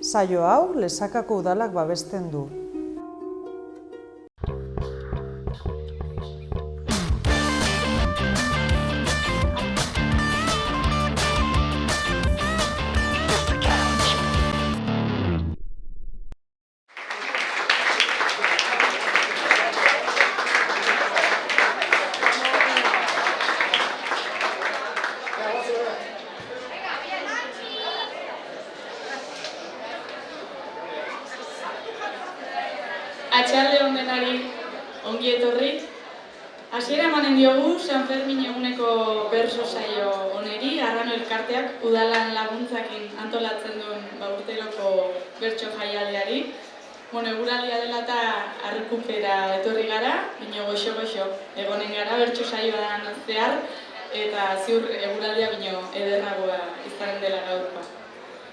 Saio hau Lesakako udalak babesten du. Atxalde hondenari ongi etorri. Hasiera emanen diogu San Fermin eguneko berso saio honeri, Arrano elkarteak udalan laguntzakin antolatzen duen urteroko bertso jaialdiari. Eguraldia dela eta arrekupera etorri gara, baina goxo-goxo egonen gara bertso saioan zehar, eta ziur eguraldia baino ederragoa izan dela gaurkoa.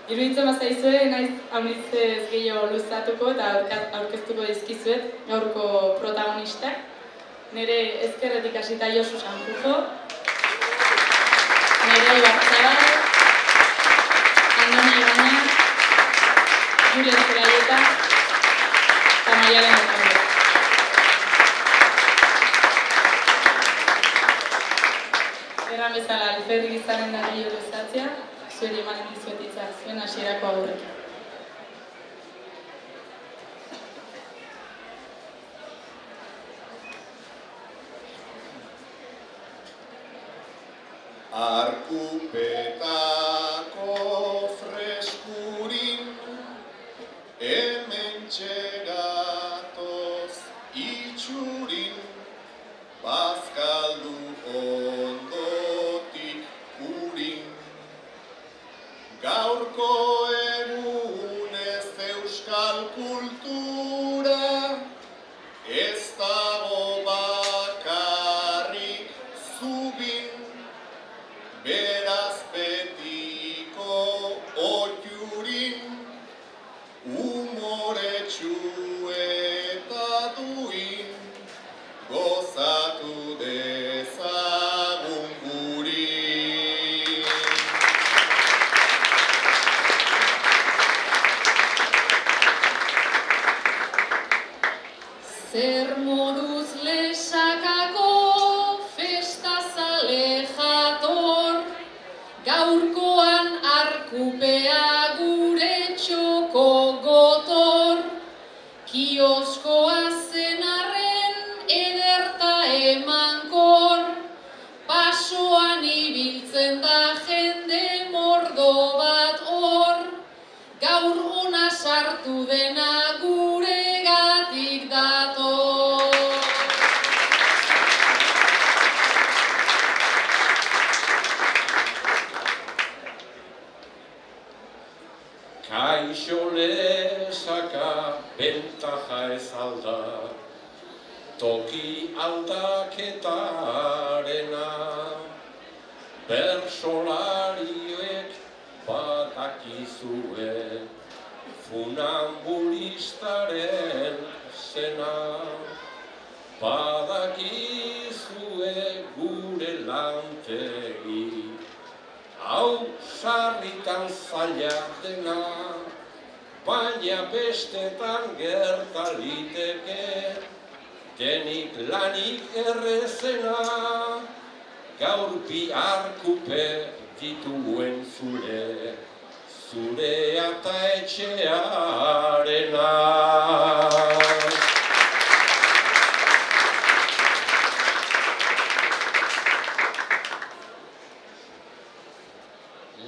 Iruditzen bazaizue, naiz haunitzez gehiago luzatuko eta aurkeztuko dizkizuet gaurko protagonistak. Nire ezkerretik hasita Josu Sanjujo, nire Ibarzabal, Andoni Ibaña, Julen Zeraieta eta Maialen Okondo. Erran bezala, alferrik izanen da gehiago luzatzea, zueri emanen dizuetitza, zuen hasierako agurrekin. Arkupetako freskurin hementxe gatoz itxurin bazkaldu ondotik urin. Gaurko egunez euskal kultura ez dago bakarrik zubin. Beraz betiko oiurin, umoretsu eta duin, gozatu dezagun gurin. Zer moduz Lesakako festazale jator, gaurkoan arkupea gure txoko gotor, kioskoa zen arren ederta emankor, pasoan ibiltzen da jende mordo bat hor, gaur ona sartu dena guregatik dator. Kaixo Lesaka bentaja ez alda, toki aldaketarena, bersolariek badakizue, funambulistaren zena, badakizue gure lantegi, hau sarritan zaila dena, baina bestetan gerta liteke, denik lanik errezena, gaur bi arkupe dituen zurea eta etxearena.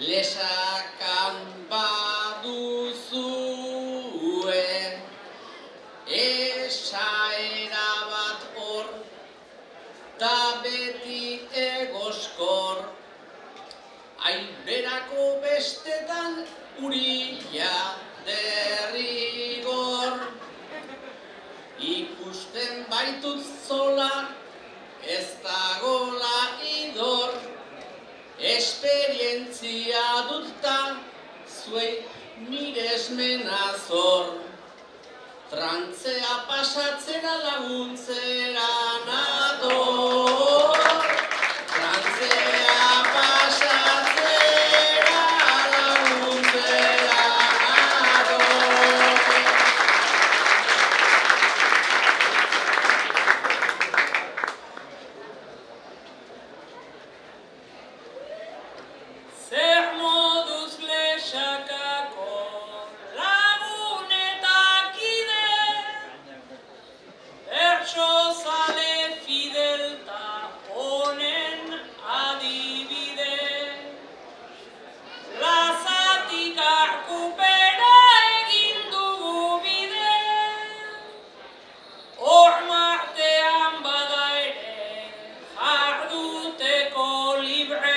Lesakan baduzue esaera bat hor, ta beti egoskor, hainberako bestetan urila derrigor. Ikusten baitut zola, ez dagola idor, esperientzia dutta zuei miresmena zor. Trantzea pasatzera laguntzera nator. Trantzea pasatzera laguntzera nator. Txakako lagun eta kide, bertsozale fidelta honen adibide. Lazatik arkupera egin dugu bide, hormartean bada ere jarduteko libre.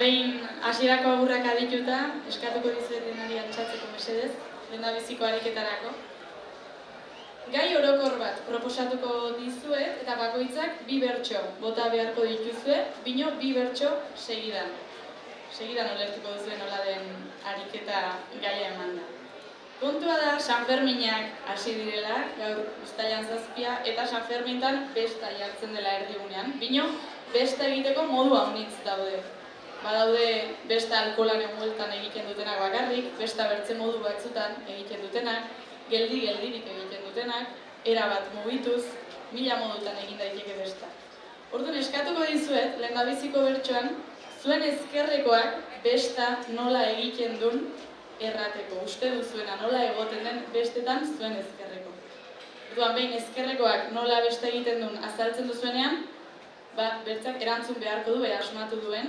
Behin hasierako agurrak adituta, eskatuko dizuet denari altxatzeko mesedez, lehendabiziko ariketarako. Gai orokor bat proposatuko dizuet eta bakoitzak 2 bertso bota beharko dituzue, bino 2 bertso segidan. Segidan ulertuko duzuen nola den ariketa gaia eman da. Kontua da San Ferminak hasi direla, gaur uztailan 7 eta San Fermintan besta jartzen dela erdigunean, bino besta egiteko modu haunitz daude. Badaude besta alkoholaren bueltan egiten dutenak bakarrik, besta bertze modu batzutan egiten dutenak, geldi-geldirik egiten dutenak, erabat mugituz, 1000 modutan egin daiteke besta. Orduan eskatuko dizuet, lehendabiziko bertsoan, zuen ezkerrekoak besta nola egiten duen errateko. Uste duzuena nola egoten den bestetan zuen ezkerreko. Orduan behin ezkerrekoak nola besta egiten duen azaltzen duzuenean, bertzak erantzun beharko du, asmatu duen,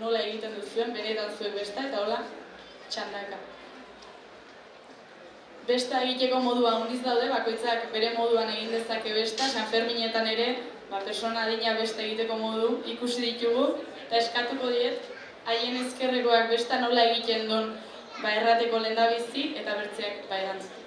nola egiten duzuen, benetan zuen besta, eta hola, txandaka. Besta egiteko modua handiz daude, bakoitzak bere moduan egin dezake besta, San Ferminetan ere, persona adina besta egiteko modu ikusi ditugu, eta eskatuko diet, haien ezkerrekoak besta nola egiten duen errateko lehendabizi eta bertzeak erantzuteko.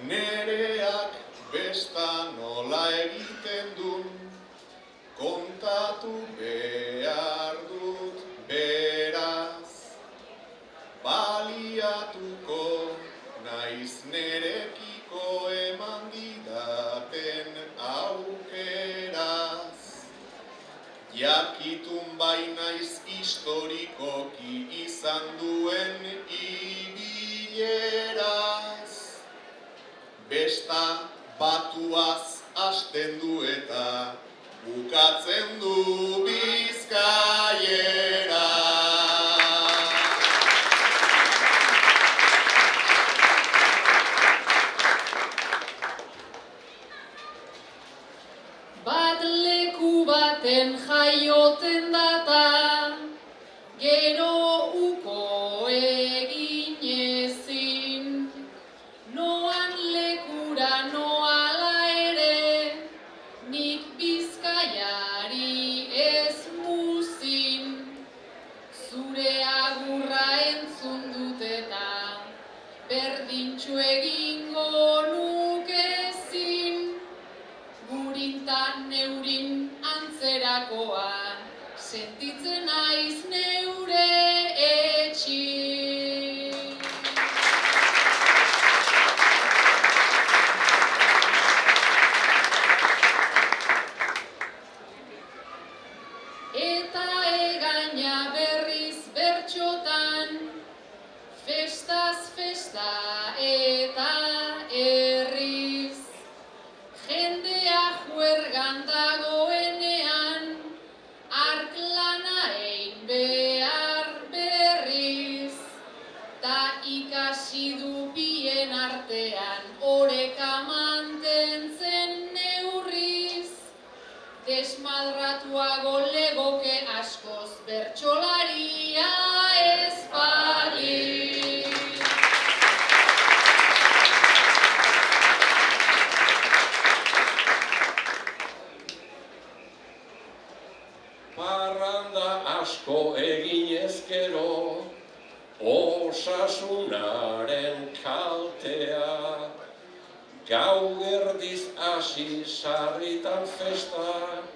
Nereak besta nola egiten dun, kontatu behar dut beraz. Baliatuko naiz nerekiko eman didaten aukeraz. Jakitun bai naiz historikoki izan duen ibileraz. Besta batuaz hasten du eta bukatzen du Bizkaiera. Bat leku baten jaioten data, gero uko egin ezin. Noan lekura noala ere, nik Bizkaiari ez muzin. Zure agurra entzun dut eta berdintxu egingo nukezin. Gurintan neurin antzerakoa, sentitzen naiz neure etxin. Eta egaina berriz bertxotan, festaz festa eta herriz. Jendea juergan dagoenean, arklana egin behar berriz. Ta ikasi du bien artean, oreka mantentzen neurriz. Desmadratuago legoke askoz bertsolaria ez balitz. Parranda asko egin ezkero, osasunaren kaltea. Gau erdiz hasi sarritan festa,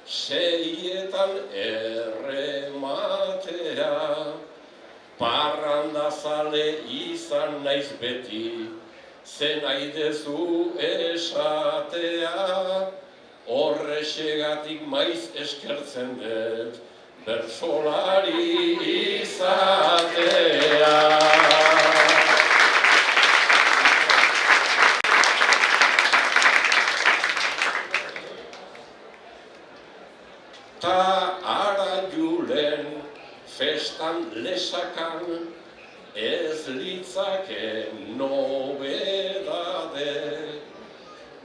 6etan errematea. Parranda zale izan naiz beti, zen aidezu esatea, horrexegatik maiz eskertzen dut, bertsolari izatea. Ta ara julen festan lesakan ez litzake nobedade.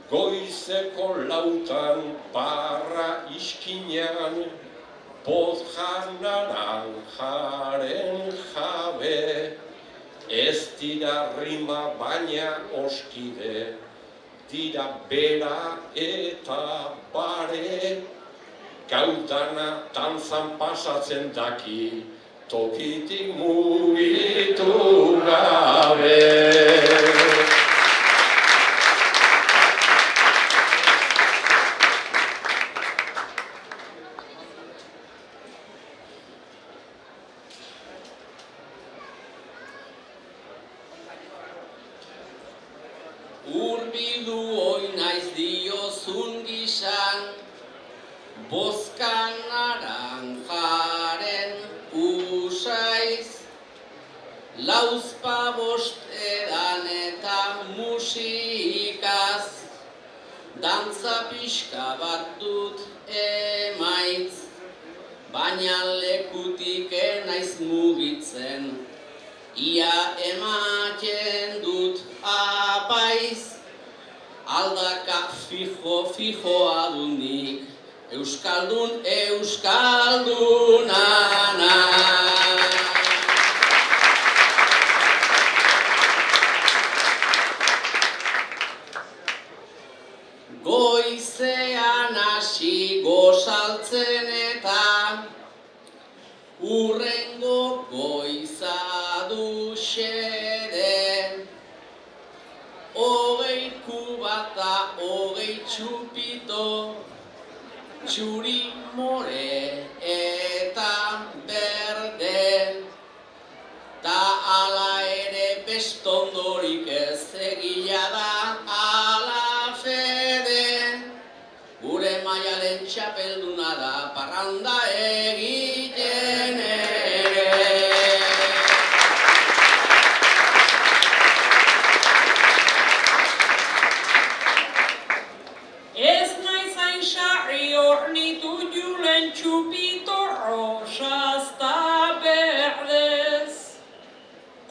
Goizeko lautan barra iskinean bodja naranjaren jabe. Ez dira rima baina oskide, dira bera eta bare. Gaudana dantzan pasatzen daki, tokitik mugitu gabe. Urbildu hoi naiz diozun gisan, bozka naranjaren usaiz, lauzpa bostedan eta musikaz, dantza pixka bat dut emaitz, baina lekutik naiz mugitzen, ia ematen dut apaiz, aldaka fijoa dunik, Euskaldun, Euskaldunana. Goizean hasi gozaltzen eta urrengo goiza du xede. 20 kubata, 20 txupito, txuri more eta berde, ta ala ere bestondorik ez egia da ala fede, gure maialen txapelduna da parranda egiten ere. Hornitu julen txupito rosaz ta berdez,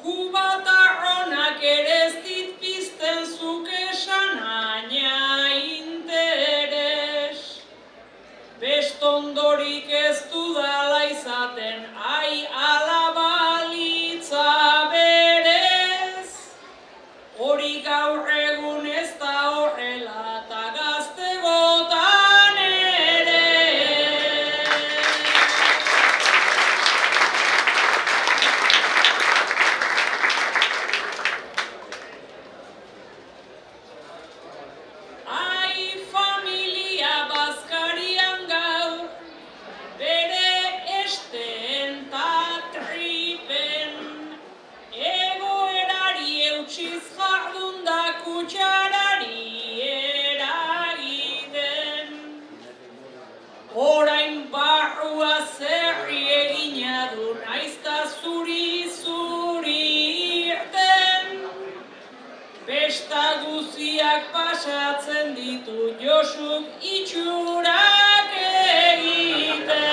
kubata honak ere ez dit pizten zuk esan aina interes. Bestondorik ez dudala izaten, ai alabalitza berez, hori gaur egun ez da horrela ta gaztegotan. Orain barrua zerri egina du naizta zuri irten, besta guziak pasatzen ditu Josuk itxurak egiten.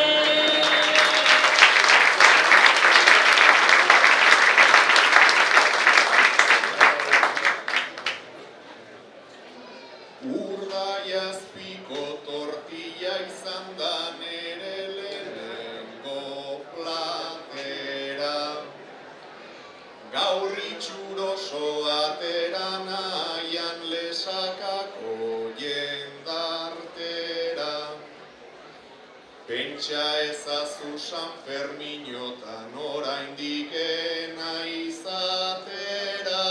Urdaiazpiko tortilla izan da nere lehenengo platera, gaur itxuroso atera nahian lesakako jendartera. Pentsa ezazu San Ferminotan oraindik izatera,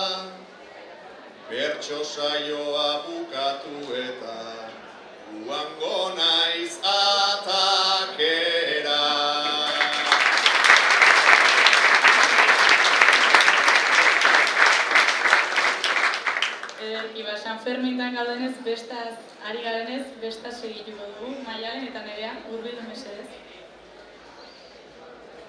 bertso saioa bukatu eta joango naiz atakera. dugunez, bestaz ari garenez, bestaz segituko dugu, Maialen eta Nerea, hurbildu mesedez.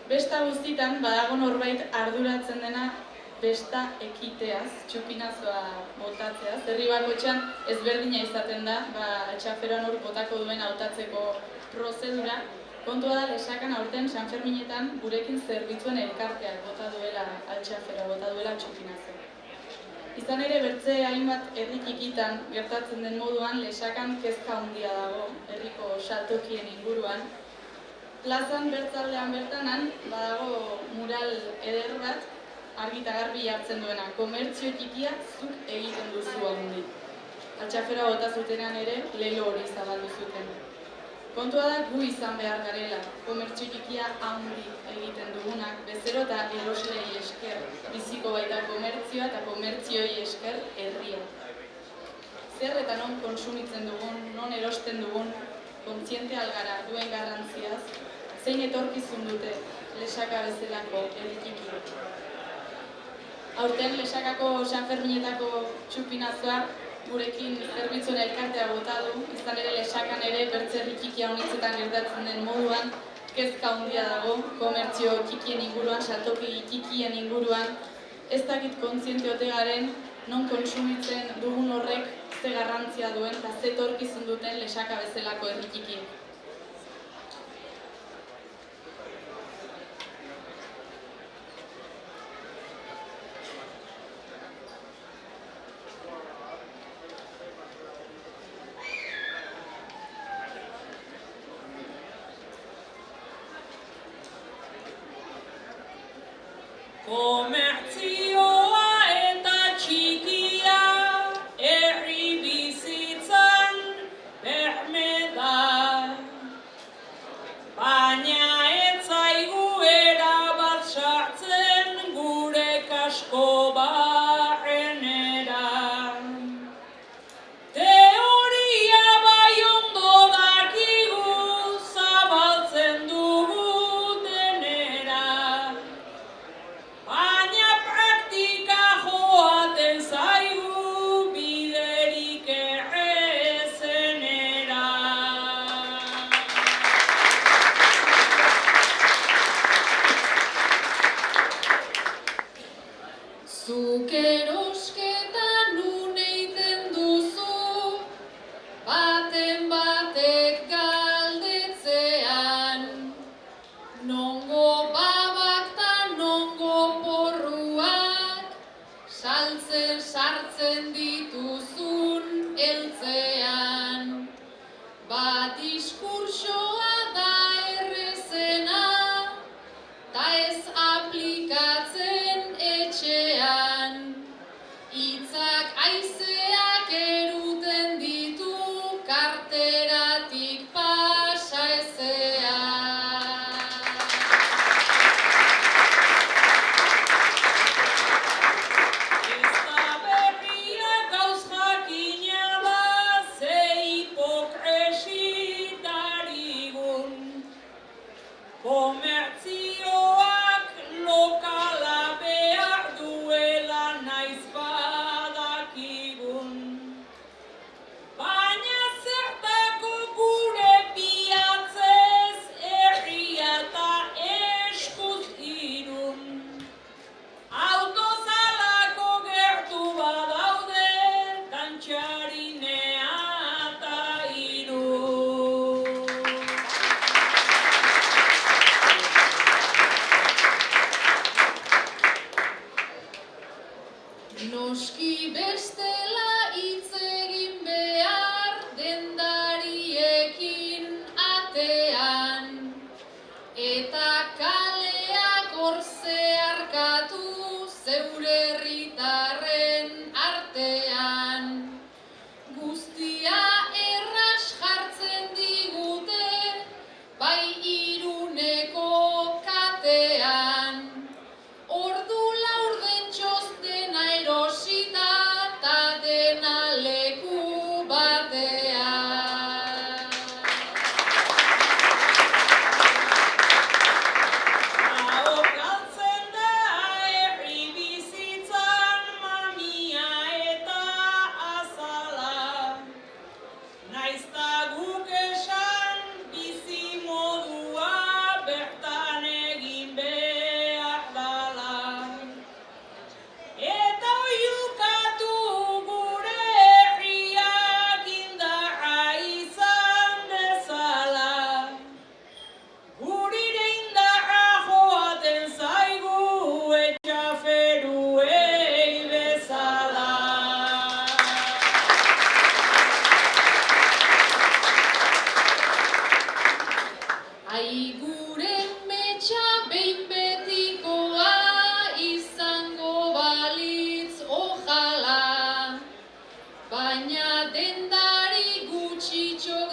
Besta guztitan badago norbait arduratzen dena besta ekiteaz, txupinazoa botatzeaz. Herri bakoitzean ezberdina izaten da, txaferoan hor botako duen hautatzeko prozedura. Kontua da, Lesakan aurten Sanferminetan gurekin zerbitzuen elkarteak bota duela altxaferoa, bota duela txupinazoa. Izan ere, bertze hainbat herri txikitan gertatzen den moduan, Lesakan kezka handia dago herriko saltokien inguruan. Plazan bertzaldean bertanan, badago mural eder bat, argi eta garbi jartzen duena, komertzio txikia zuk egiten duzu handi. Altxaferoa bota zutenean ere, lelo hori zabaldu zuten. Kontua da gu izan behar garela, komertzio txikia handi egiten dugunak, bezero eta eroslei esker, biziko baita komertzioa eta komertzioi esker herria. Zer eta non konsumitzen dugun, non erosten dugun, kontziente algara duen garrantziaz, zein etorkizun dute Lesaka bezalako herri txikiak. Aurten Lesakako Sanferminetako txupinazoa gurekin zerbitzuen elkartea bota du, izan ere Lesakan ere bertze herri txikia honitzetan gertatzen den moduan, kezka handia dago, komertzio txikien inguruan, saltoki txikien inguruan, ez dakit kontziente ote garen, non konsumitzen dugun horrek ze garrantzia duen eta ze etorkizun duten Lesaka bezalako herri txikiek. Komertzioa eta txikia herri bizitzan berme da. Baina ez zaigu erabat sartzen gure kasko barrenera. Teoria bai ondo dakigu zabaltzen dugu denera.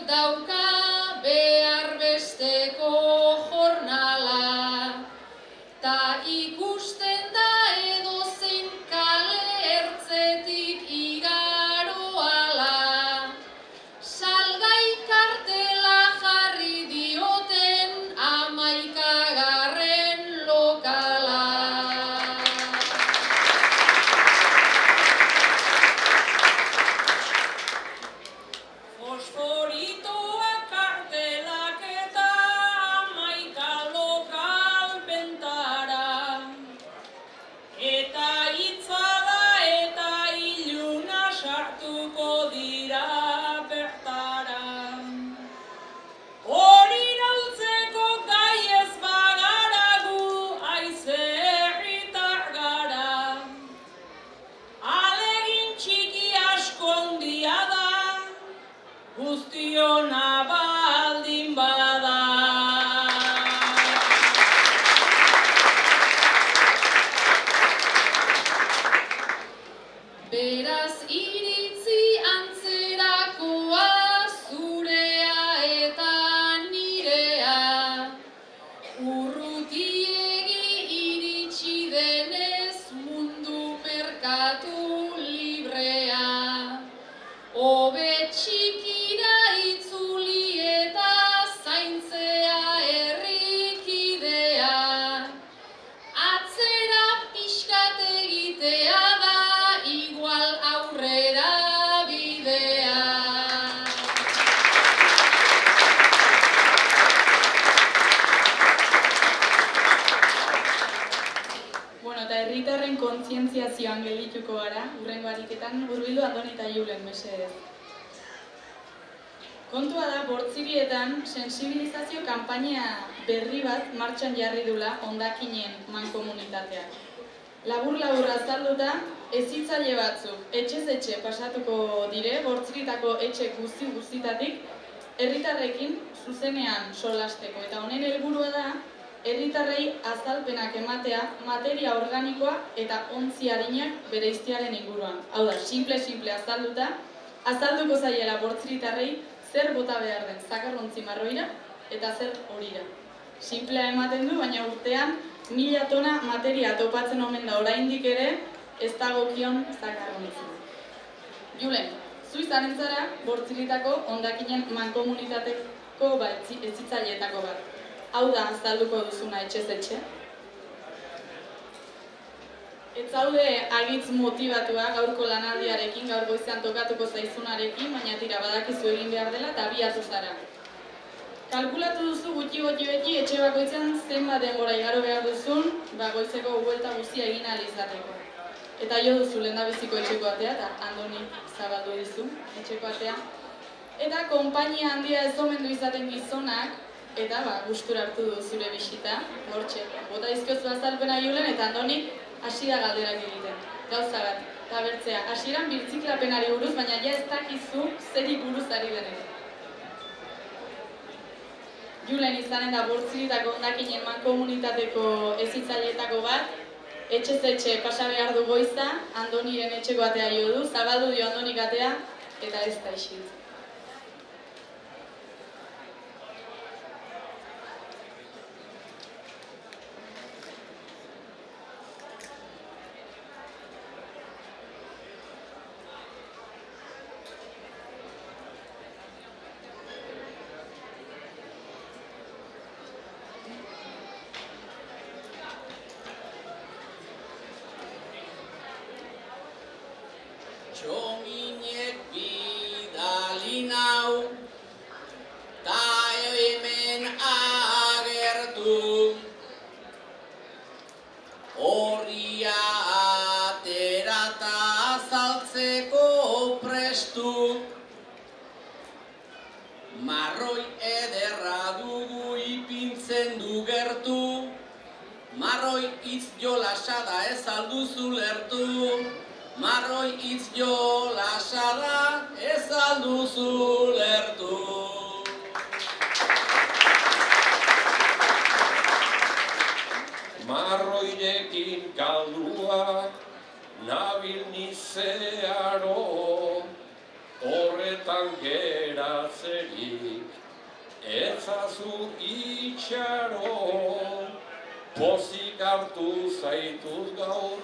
dauka behar besteko jornala, ta ikusten da edozein kale ertzetik igaro ala. Salgai kartela jarri dioten 11. lokala. Fosforitoak kartelak eta 11 lokal bentara. Eta itzala eta iluna sartuko dira bertara. Hori iraultzeko gai ez bagara gu haize herritar gara. Alegin txiki asko handia da, guztiona baldin bada. Beraz iritzi antzerakoa zurea eta nirea, urrutiegi iritsi denez mundu merkatu librea. Hobe txikira itzuli eta zaintzea herrikidea, atzera pixkat egitea da igual aurrera bidea. Bueno, eta herritarren kontzientziazioan geldituko gara, hurrengo ariketan hurbildu Andoni eta Julen, mesedez. Kontua da, Bortzirietan sensibilizazio kanpaina berri bat martxan jarri dula hondakinen mankomunitateak. Labur-labur azalduta, hezitzaile batzuk etxez etxe pasatuko dire Bortziritako etxe guzti-guztitatik herritarrekin zuzenean solasteko. Eta honen helburua da, herritarrei azalpenak ematea materia organikoa eta ontzi arinak bereiztearen inguruan. Hau da, simple azalduta, azalduko zaiela Bortziritarrei zer bota behar den zakarrontzi marroira eta zer horira. Simplea ematen du, baina urtean 1000 tona materia topatzen omen da oraindik ere ez dagokion zakarrontzi. Julen, zu izan zara Bortziritako hondakinen mankomunitateko hezitzaileetako bat. Hau da azalduko duzuna etxez etxe. Ez zaude agitz motibatua gaurko lanaldiarekin, gaur goizean tokatuko zaizunarekin, baina tira badakizu egin behar dela eta abiatu zara. Kalkulatu duzu gutxi beti etxe bakoitzean zenbat denbora igaro behar duzun, goizeko buelta guztia egin ahal izateko. Eta jo duzu lehendabiziko etxeko atea, eta Andoni zabaldu dizu etxeko atea. Eta konpainia handia ez omen du izaten gizonak, eta gustura hartu du zure bisita, hortxe. Bota dizkiozu azalpena Julen, eta Andoni hasi da galderak egiten. Gauza bat, eta bertzea, hasieran birtziklapenari buruz, baina ja ez dakizu zeri buruz ari denek. Julen izanen da Bortziritako hondakinen mankomunitateko hezitzaileetako bat, etxez etxe pasa behar du goiza, Andoniren etxeko atea jo du, zabaldu dio Andonik atea, eta ez da isiltzen. Txominek bidali nau, ta hemen agertu. Horria aterata azaltzeko prestu. Marroi ederra dugu ipintzen du gertu. Marroi hitz jolasa da ez alduzu lertu. Marroi hitz jolasa da ez alduzu lertu. Marroirekin galdua nabil nizeharo, horretan bertan geratzerik, ezazu itxaro, pozik hartu zaituz gaur,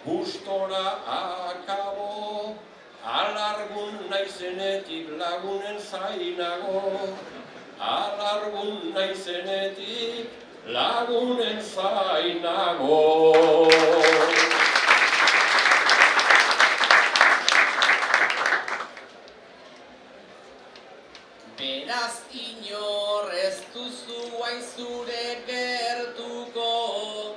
gustora akabo, alargun naizenetik lagunen zainago, alargun naizenetik lagunen zainago. Beraz inor ez duzu hain zure gertuko,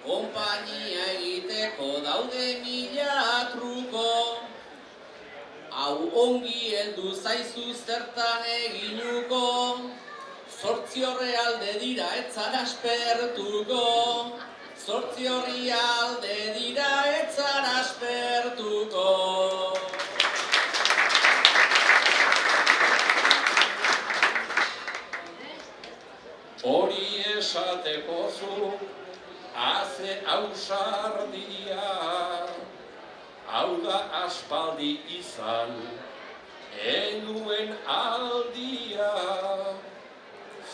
konpainia egiteko daude mila truko, hau ongi heldu zaizu zertan eginuko, 8 orrialde dira ez zara aspertuko, 8 orrialde dira ez zara aspertuko. Hori esateko zu, haze ausardia, hau da aspaldi izan, enuen aldia.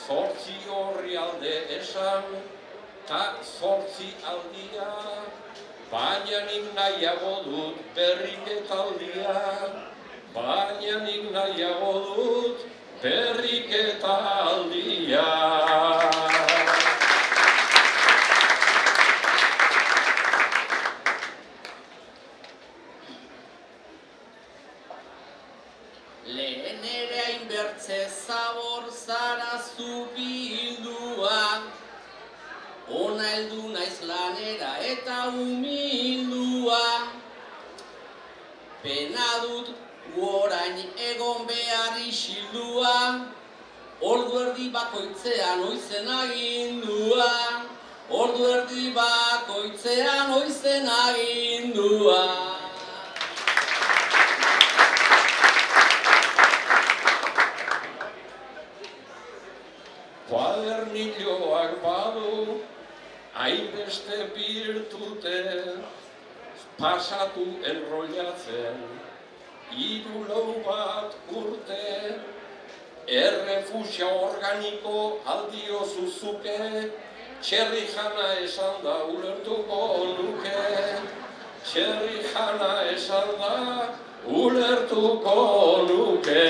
8 orrialde esan, ta 8 aldia, baina nik nahiago dut berriketaldia, baina nik nahiago dut berriketaldia. Lehen ere hainbertze zabor zara zupildua, ona heldu naiz lanera eta humildua. Pena dut orain egon behar isildua, ordu erdi bakoitzean oizen agindua, ordu erdi bakoitzean oizen agindua. Kuadernilloak badu, hainbeste birtute, pasatu enrollatzen, 3 bat urte, errefusia organiko aldio zuzuke, txerri jana esan da ulertuko nuke, txerri jana esan da ulertuko nuke.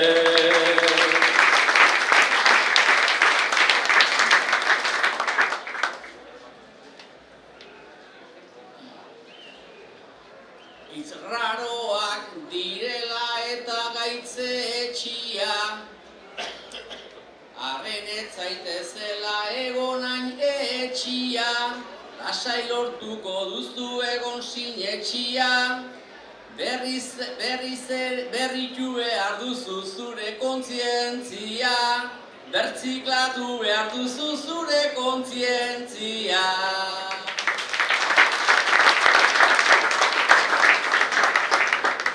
Hitz raroak direla eta gaitze etxia, arren ez zaitezela egon hain etxia, lasai lortuko duzu egon sinetxia, berritu behar duzu zure kontzientzia, bertziklatu behar duzu zure kontzientzia.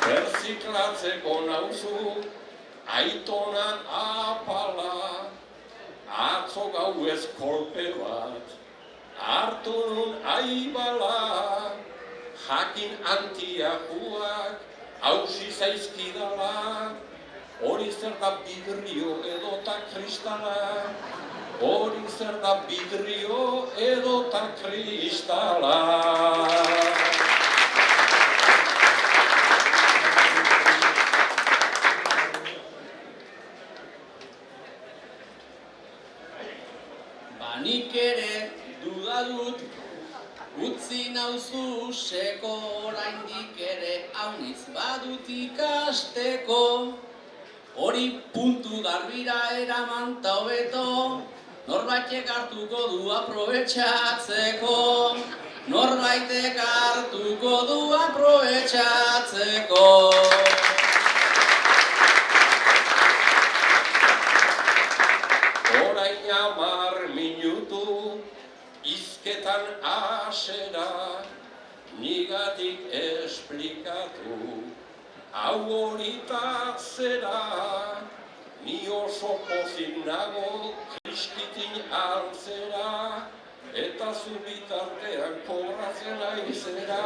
Berziklatzeko nauzu, aitona apala, atzo gauez kolpe bat, hartu nun aibala, jakin antiakuak, hausi zaizkidala, hori zer da vidrio edota kristala, hori zer da vidrio edota kristala. Nik ere duda dut, utzi nauzu seko, oraindik ere haunitz badut ikasteko, hori puntu garbira eraman ta hobeto, norbaitek hartuko du aprobetxatzeko, norbaitek hartuko du aprobetxatzeko. Orain 10 minutu, izketan asera, nigatik esplikatu, hau horitatzera, ni oso pozik nago, kriskitin antzera, eta zu bitartean kobratzen aizera,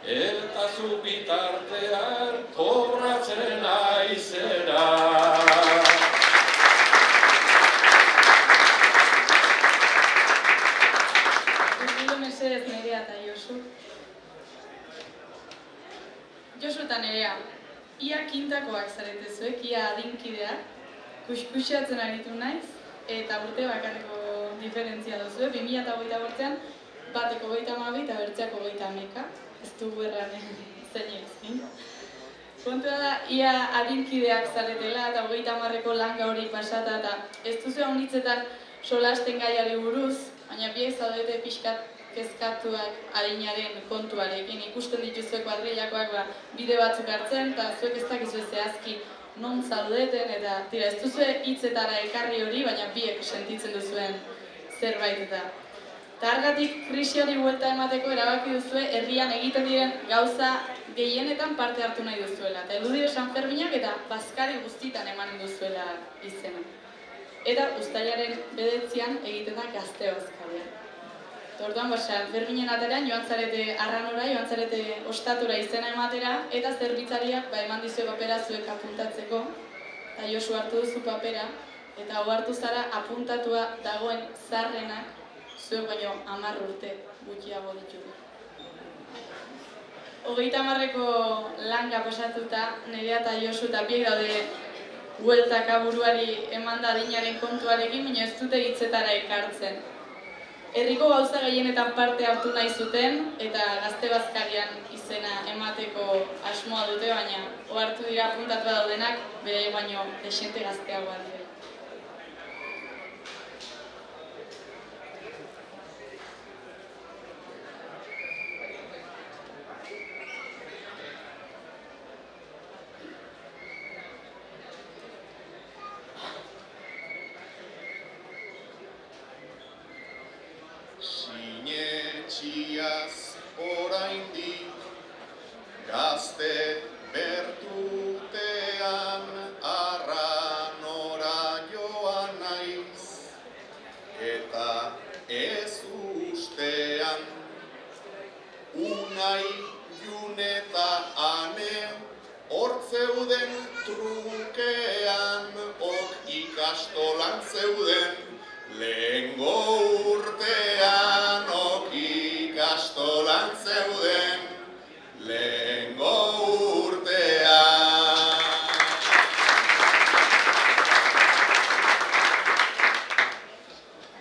eta zu bitartean kobratzen aizera. Urbildu mesedez Nerea eta Josu. Josu eta Nerea, ia kintakoak zarete zuek, ia adinkideak, kuskusatzen aritu naiz, eta urte bakarreko diferentzia duzue, 2008an bateko 32 eta bertzeako 30. Ez dugu erran zein. Kontua da, ia adinkideak zaretela eta 30ko langa hori pasata eta ez duzu honitzetan solasten gaiari buruz, baina biek zaudete pixkat kezkatuak adinaren kontuarekin. Ikusten dituzue kuadrillakoak bide batzuk hartzen eta zuek ez dakizu zehazki non zaudeten eta tira ez duzue hitzetara ekarri hori, baina biek sentitzen duzuen zerbait eta. Eta hargatik krisi hori buelta emateko erabaki duzue herrian egiten diren gauza gehienetan parte hartu nahi duzuela. Eta heldu dire Sanferminak eta bazkari guztitan eman duzuela izena. Eta uztailaren 9an egiten da gazte bazkaria. Orduan, Sanferminen ateran joan zarete Arranora, joan zarete ostatura izena ematera, eta zerbitzariak eman dizue papera zuek apuntatzeko, eta Josu hartu duzu papera, eta hau hartu zara apuntatua dagoen zarrenak, zuek baino 10 urte gutxiago ditugu. 30ko langa pasatuta, Nerea eta Josu eta biek daude bueltaka buruari emanda adinaren kontuarekin, baina ez dute hitzetara ekartzen. Herriko gauza gehienetan parte hartu nahi zuten eta gazte bazkarian izena emateko asmoa dute, baina ohartu dira apuntatua daudenak bere baino desente gazteagoak dira. Sinetxiaz oraindik gazte bertutean Arranora joan naiz eta ez ustean Unai, June eta Ane hortzeuden trukean ok ikastolan zeuden lehengo urtean ok ikastolan zeuden lehengo urtean.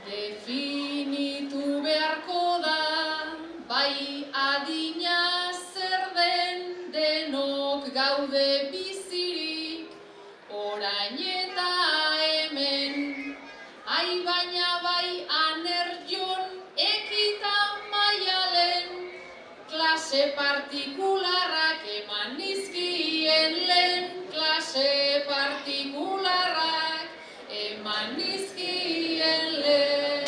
Definitu beharko da, bai adina zer den, denok gaude bizirik, orain eta hemen. Ai baina bai Anerjon ekita Maialen, klase partikularrak eman nizkien lehen, klase partikularrak eman nizkien lehen.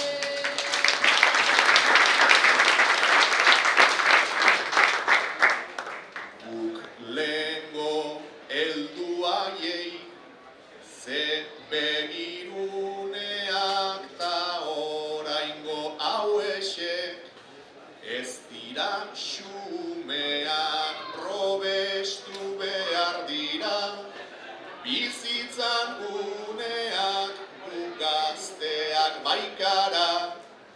Guk lehengo heldu haiei ze begiruneak ta oraingo hauexek ez dira xumeak probestu behar dira bizitzan uneak gu gazteak baikara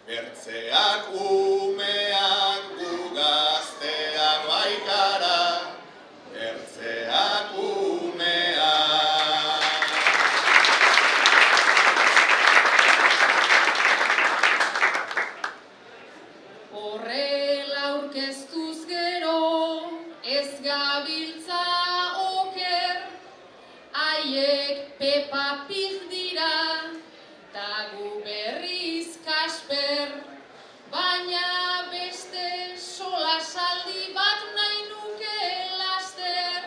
bertzeak umeak gu gazteak baikara bertzeak umeak. Horrela aurkeztuz gero, ez gabiltza oker, haiek Pepa Pig dira, ta gu berriz Kasper, baina beste solasaldi bat nahi nuke laster,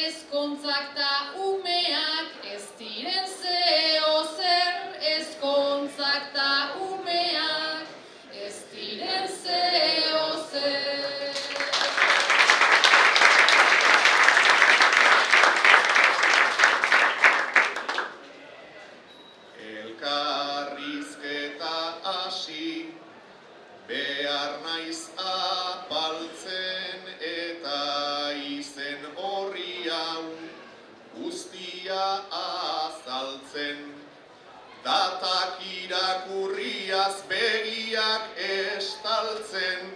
ezkontzak ta umeak ez diren zeozer, ezkontzak ta umeak ez diren zeozer. Elkarrizketa hasi behar naiz apaltzen argia azaltzen, datak irakurriaz begiak estaltzen,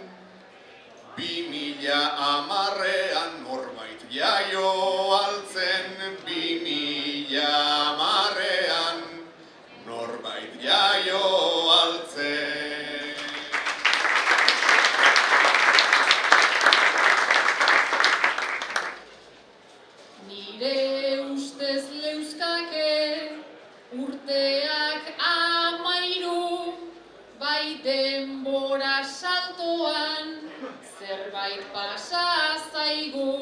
2010ean norbait jaio altzen, 2010ean norbait jaio altzen. Nire ustez leuskake urteak 13, bai denbora saltoan zerbait pasa zaigu,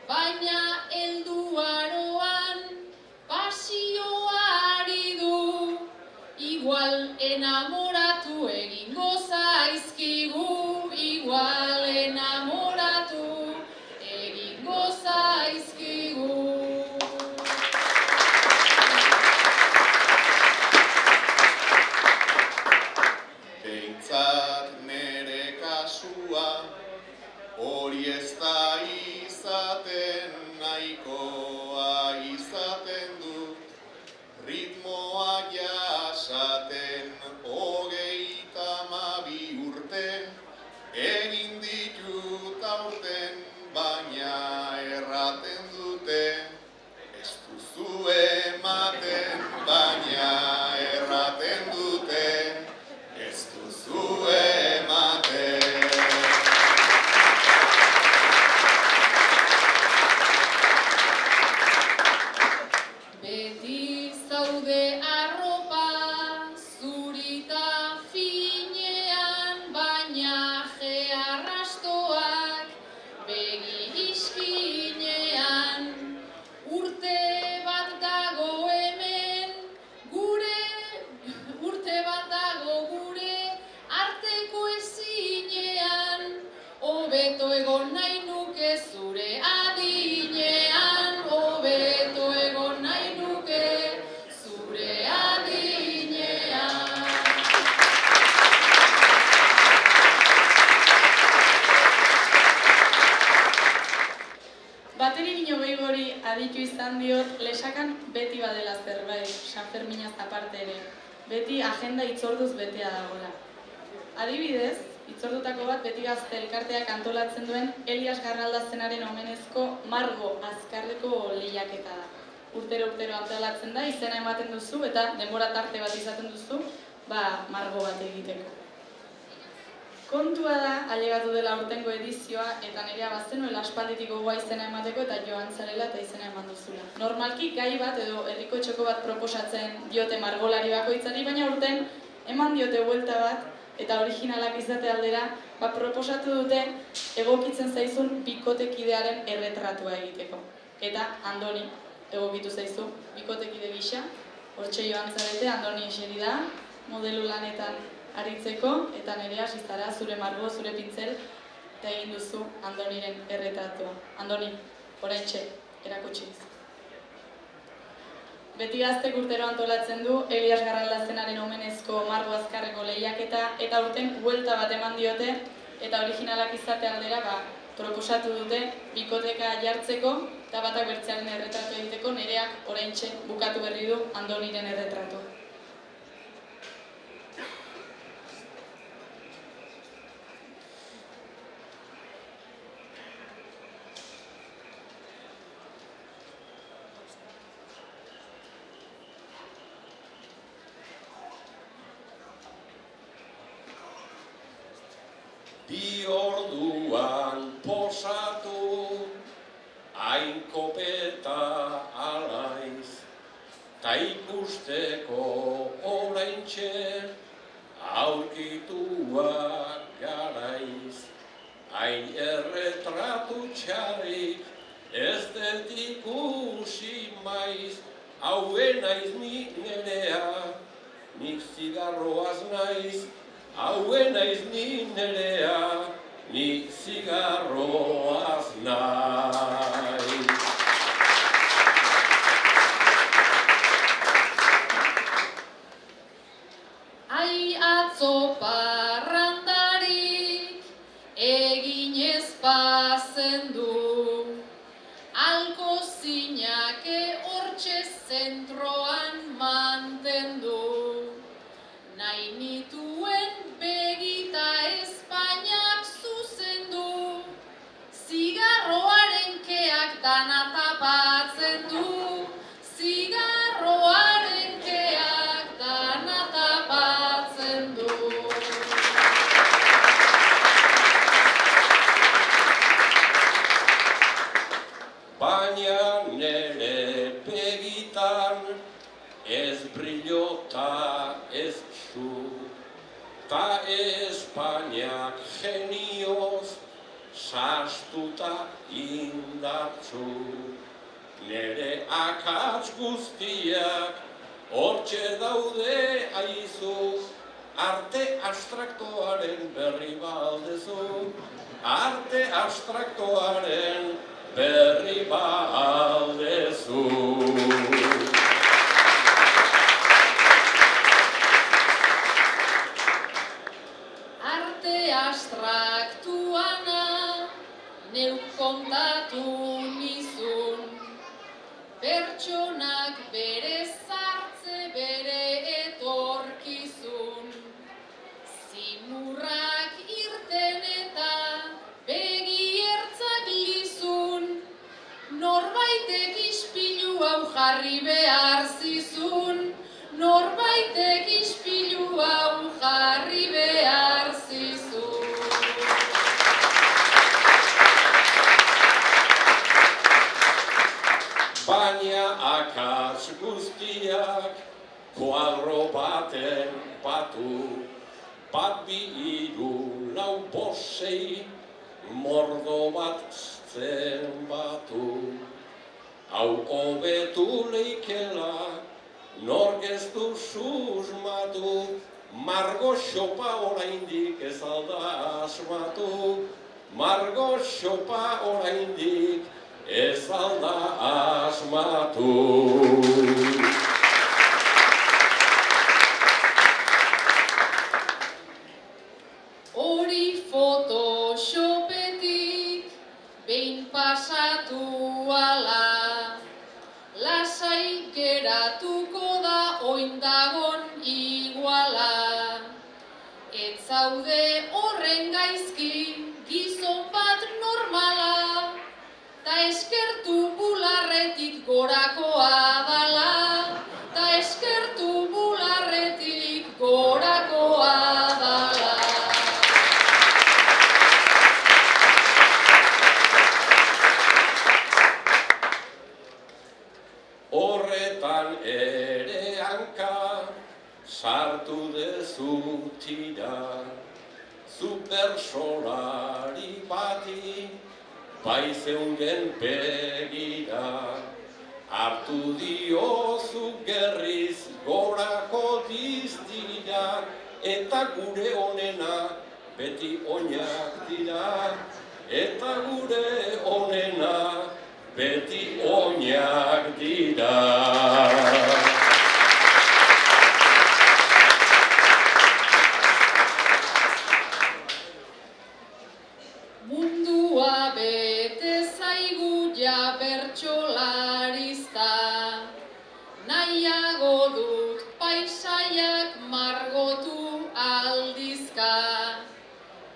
baina heldu aroan pasioari du, igual enamoratu egingo zaizkigu, igual enamoratu egingo zaizkigu. Behintzat nere kasua, hori ez da izaten, nahikoa izaten dut, ritmoa jasaten, 32 urte, egin ditut aurten, baina erraten dute, ez duzu ematen, baina erraten dute, ez duzu ematen. Beti zaude arropa zurita finean, baina je arrastoak begi iskinean. Urte bat dago hemen gure, arteko ezinean, hobeto egon nahi nuke zure adinean, hobeto egon nahi nuke zure adinean. Bateri bino gehiagori aditu izan diot, lesakan beti badela zerbait, San Ferminaz aparte ere. Beti agenda hitzorduz betea dagoela. Adibidez, hitzordutako bat beti gazte elkarteak antolatzen duen Elias Garraldazenaren omenezko Margo Azkarreko lehiaketa da. Urtero antolatzen da, izena ematen duzu eta denbora tarte bat izaten duzu, Margo bat egiteko. Kontua da, ailegatu dela aurtengo edizioa eta nirea bazenuela aspalditik gogoa izena emateko eta joan zarela eta izena eman duzula. Normalki gai bat edo herriko txoko bat proposatzen diote margolari bakoitzari, baina aurten eman diote buelta bat eta originalak izate aldera, proposatu dute egokitzen zaizun bikotekidearen erretratua egiteko. Eta Andoni egokitu zaizu bikotekide gisa, hortxe joan zarete, Andoni eseri da, modelo lanetan aritzeko, eta nerea zizara zure margo, zure pintzel, eta egin duzu Andoniren erretratua. Andoni, oraintxe, erakutsi dizu. Beti gaztek urtero antolatzen du Elias Garraldazenaren omenezko Margo Azkarreko lehiaketa, eta aurten buelta bat eman diote, eta originalak izate aldera proposatu dute bikoteka jartzeko, eta batak bertzearen erretratu egiteko, nereak oraintxe bukatu berri du Andoniren erretratua. Bi orduan posatu, hain kopeta alaiz, ta ikusteko oraintxe aurkituak garaiz. Hain erretratu txarrik ez dut ikusi maiz, hauen naiz ni nerea, nik zigarroaz naiz, hauen naiz ni nerea, nik zigarroaz naiz. Ai atzo parrandarik eginez bazendu, alko zinake hortxe zentroan mantendu. Nahi nituen begita Espainiak zuzendu, zigarroaren keak dana tapatzen du, zigarroaren keak dana tapatzen du. Baina nere begitan ez brillota ez zu, ta Espainiak genioz sastuta indartzu. Nere akats guztiak hortxe daude aizu, arte abstraktoaren berri baldezu, arte abstraktoaren berri baldezu. Arte abstraktuana neuk kontatu nizun, pertsonak bere zartze bere etorkizun. Zimurrak irten eta begi ertzak lizun, norbaitek ispilu hau jarri behar zizun, norbaitek ispilu hau jarri behar zizun. Baina akats guztiak kuadro baten batu, bat bi hiru lau bost sei mordo bat zenbatu. Hau hobetu leikela nork ez du susmatu, margo xopa oraindik ez alda asmatu, margo xopa oraindik ez alda asmatu. Hori photoshopetik behin pasatu ala, lasai geratuko da oindagon iguala. Ez zaude horren gaizki gizon bat normala, ta eskertu bularretik gorakoa dala, ta eskertu bularretik gorakoa dala. Horretan ere hanka sartu dezu tira, zu bertsolari bati bai zeungen begira, hartu diozu gerriz gorako diztira, eta gure onena beti oinak dira, eta gure onena beti oinak dira. Mundua bete zaigu ja bertsolarizta, nahiago dut paisaiak margotu aldizka.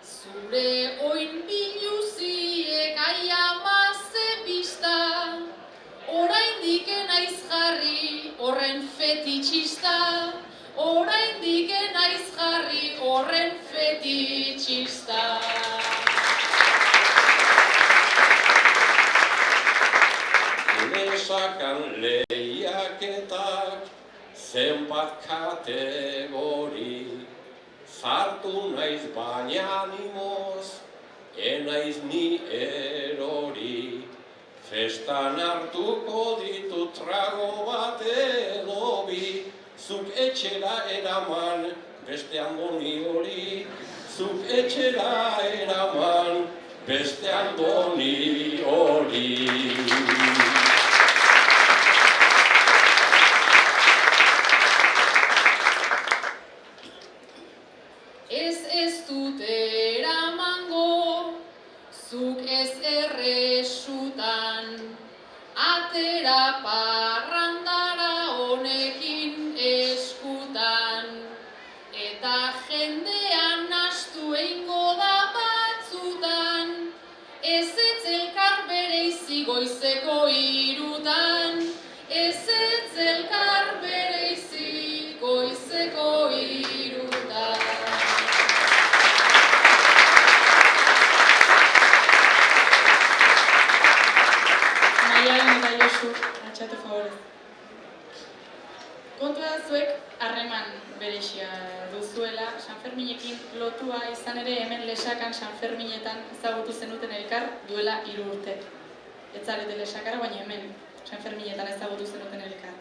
Zure oin biluziek aiama zebista, oraindik naiz jarri horren fetitxista, oraindik naiz jarri horren fetitxista. Nesakan lehiaketak zenbat kategori, zartu naiz baina animoz, enaiz ni erori. Festan hartuko ditut trago bat edo bi, zuk etxera eraman beste andoni hori, zuk etxera eraman beste andoni hori. Ez dut eramango, zuk ez erresutan, atera parrandara favorez. Kontua zuek harreman berexia duzuela, Sanferminekin lotua izan ere hemen Lesakan Sanferminetan ezagutu zenuten elkar duela 3 urte. Ez zarete Lesakara, baina hemen Sanferminetan ezagutu zenuten elkar.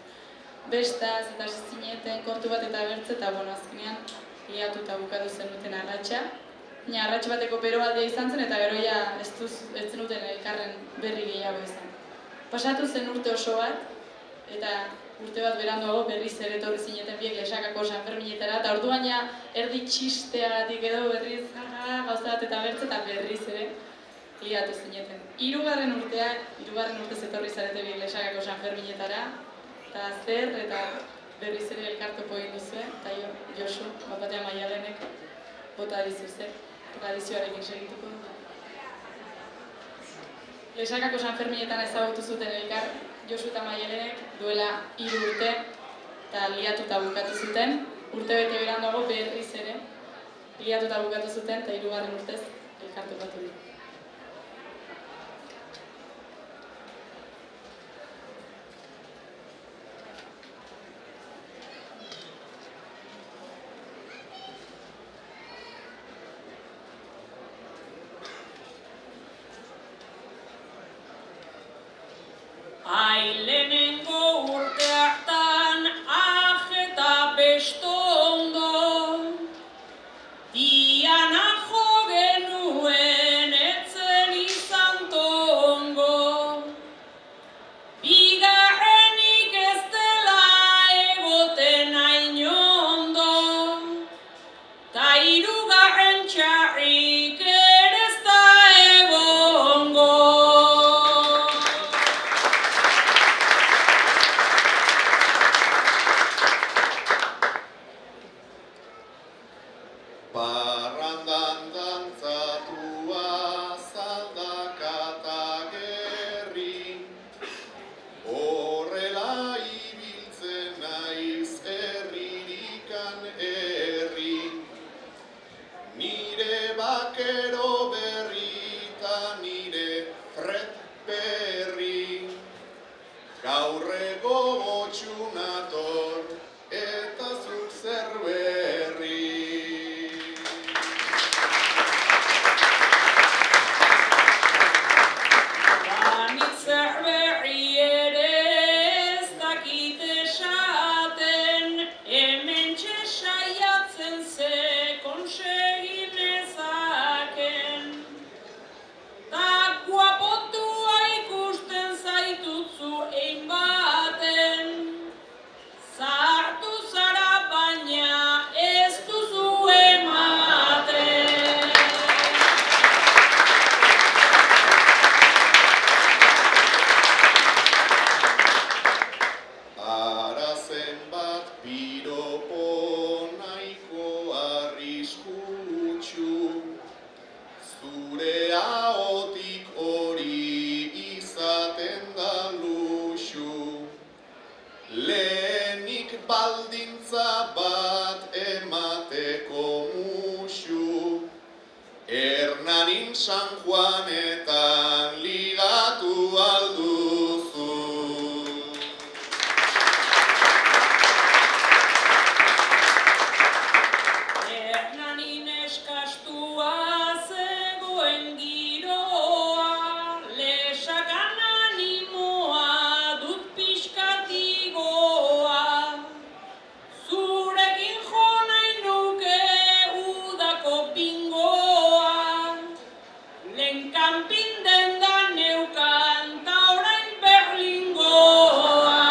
Bestaz eta zineten kontu bat eta bertze eta azkenean liatuta bukatu zenuten arratsa. Baina arrats bateko beroaldea izan zen eta gero ez zenuten elkarren berri gehiago izan. Pasatu zen urte oso bat, eta urte bat beranduago berriz ere etorri zineten biek Lesakako Sanferminetara, eta orduan erdi txisteagatik edo berriz gauza bat eta bertze eta berriz ere liatu zineten. 3. urtez etorri zarete biek Lesakako Sanferminetara, eta zer eta berriz ere elkartopo egin duzue, eta Josu, bapatean Maialenek bota dizuzue, tradizioarekin segituko du. Lesakako Sanferminetan ezagutu zuten elkar Josu eta Maialenek duela 3 urte eta liatuta bukatu zuten. Urte bete beranduago berriz ere liatuta bukatu zuten eta 3. urtez elkartopatu dira. Lehenengo urte hartan eta bestondo Diana jo genuen etzen izan tongo Bigarrenik ez dela egoten hain ondo Ta 3. txarrik ere ez da egongo Parrandan dantzatua zaldakata gerri, horrela ibiltzen naiz herririkan herri. Nire bakero berri eta nire Fred berri, gaur ego gotxunator eta zuk zer berri. Baldintza bat emateko musu, Hernanin San Juanetan ligatu alduzu. Hernanin eskastua zegoen giroa, Lesakan animoa dut pixkatigoa. Zurekin jo nahi nuke udako bingoa, lehen kanpin denda neukan ta orain Berlingoa.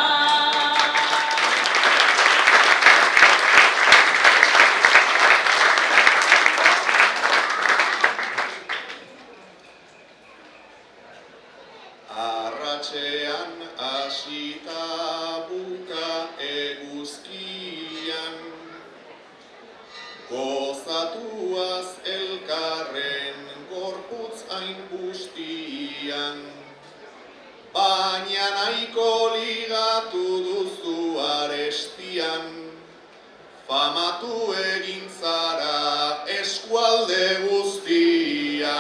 Arratxean hasita buka eguzkian, gozatuaz elkarren gorputz hain bustian, baina nahiko ligatu duzu arestian, famatu egin zara eskualde guztian.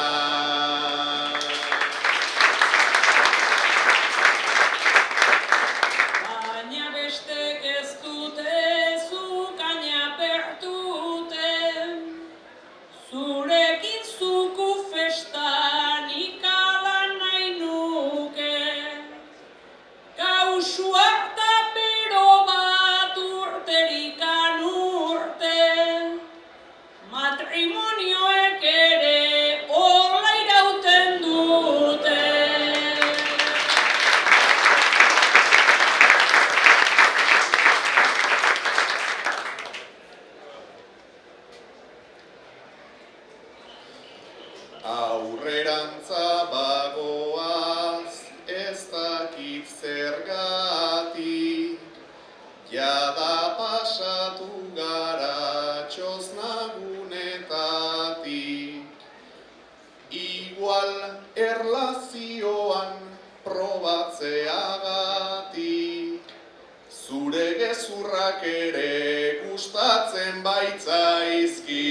gezurrak ere gustatzen baitzaizki.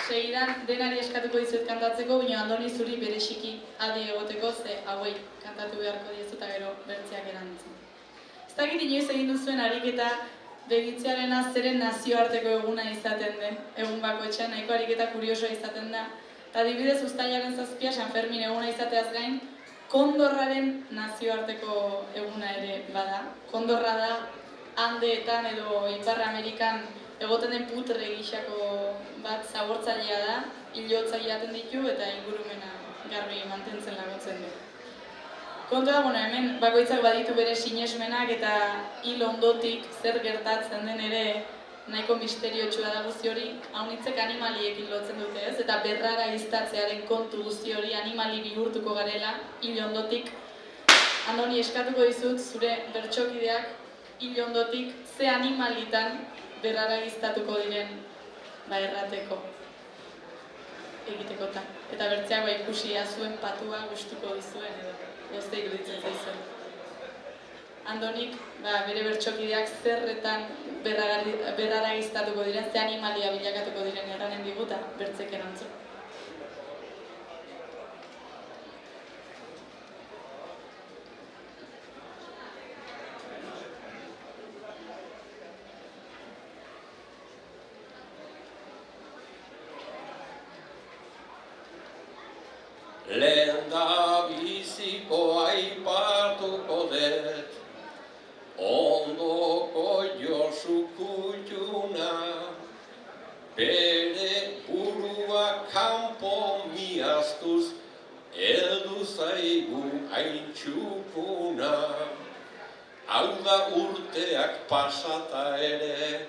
Segidan denari eskatuko dizuet kantatzeko, baina Andoni zuri bereziki adi egoteko, ze hauei kantatu beharko diezu eta gero bertzeak erantzun. Ez dakit inoiz egin duzuen ariketa begitzearena zeren nazioarteko eguna izaten den, egun bakoitzean nahiko ariketa kuriosoa izaten da. Eta adibidez uztailaren 7 San Fermin eguna izateaz gain, kondorraren nazioarteko eguna ere bada. Kondorra da Andeetan edo Ipar Amerikan egoten den putre gisako bat zabortzailea da, hilotza jaten ditu eta ingurumena garbi mantentzen laguntzen du. Kontua da, hemen bakoitzak baditu bere sinesmenak eta hil ondotik zer gertatzen den ere nahiko misteriotsua da guzti hori, haunitzek animaliekin lotzen dute ez, eta berrara iztatzearen kontu guzti hori animali bihurtuko garela hil ondotik. Andoni, eskatuko dizut zure bertsokideak hil ondotik ze animalitan berrara iztatuko diren errateko egitekotan. Eta bertzeago ikusia zuen patua gustuko dizuen edo gozte iruditzen zaizuen. Andonik bere bertsokideak zerretan berrara iztatuko diren, ze animalia bilakatuko diren erranen diguta bertzek erantzun. Lehen da biziko aipatuko dut, ondoko Josu kutxuna, bere burua kanpo miaztuz, heldu zaigu hain txukuna. Hau da urteak pasata ere,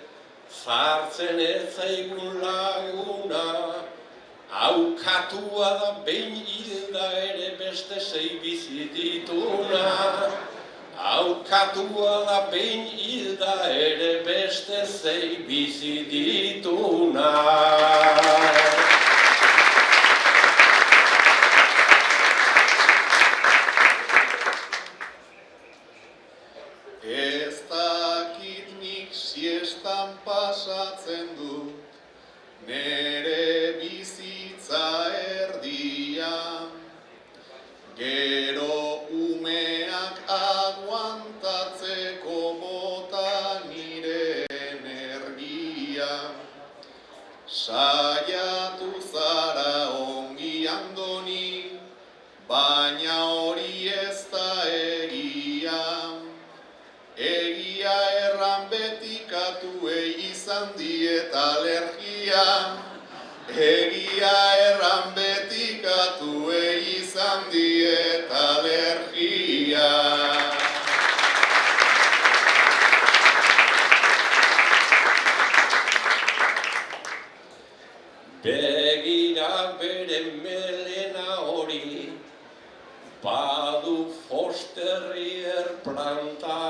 sartzen ez zaigun laguna. Aukatua da behin hilda ere beste 6 bizi dituna. Aukatua da behin hilda ere beste 6 bizi dituna. Ez dakit nik siestan pasatzen dut, nere bizitza erdia, gero umeak aguantatzeko bota nire energia. Saiatu zara ongi Andoni, baina hori ez da egia. Egia erran betikatuei izan diet alergia. Egia erran betikatuei izan diet alergia. Begira bere melena hori, badu Fosterrier planta,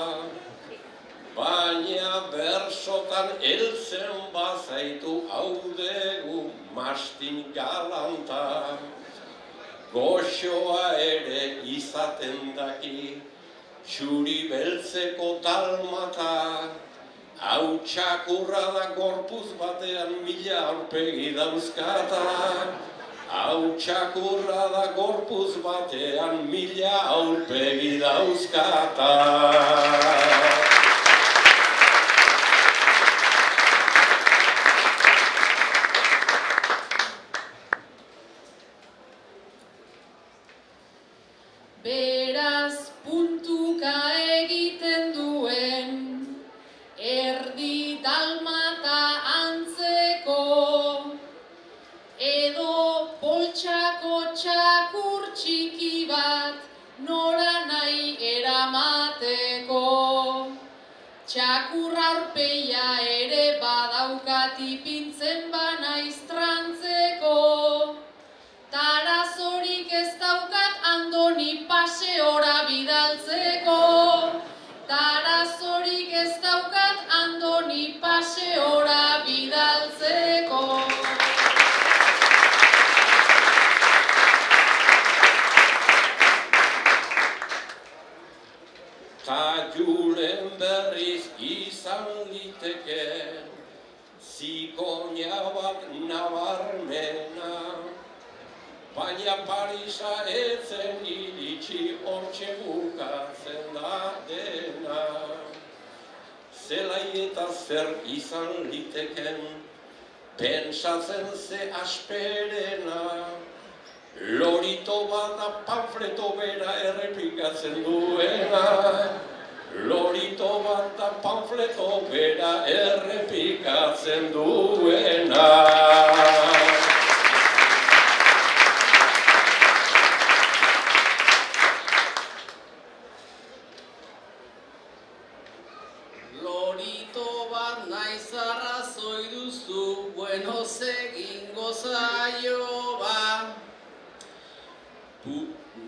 baina bersotan heltzen bazaitu haudegu mastin galanta. Goxoa ere izaten daki, txuri beltzeko dalmata, hau txakurra da gorpuz batean 1000 aurpegi dauzkata. Hau txakurra da gorpuz batean 1000 aurpegi dauzkata. Beraz puntuka egiten duen, erdi dalmata antzeko, edo poltsako txakur txiki bat nora nahi eramateko. Txakur aurpeia ere badaukat ipintzen banaiz trantzeko. Tarazorik ez daukat Andoni paseora bidaltzeko. Tarazorik ez daukat Andoni paseora bidaltzeko. baina Parisa etzen iritsi hortxe bukatzen da dena. Zelai eta zer izan liteken, pentsatzen ze asperena. Lorito bat da panfleto bera errepikatzen duena. Lorito bat da panfleto bera errepikatzen duena. Lorito bat naiz arrazoi duzu, buenos egingo zaio ba.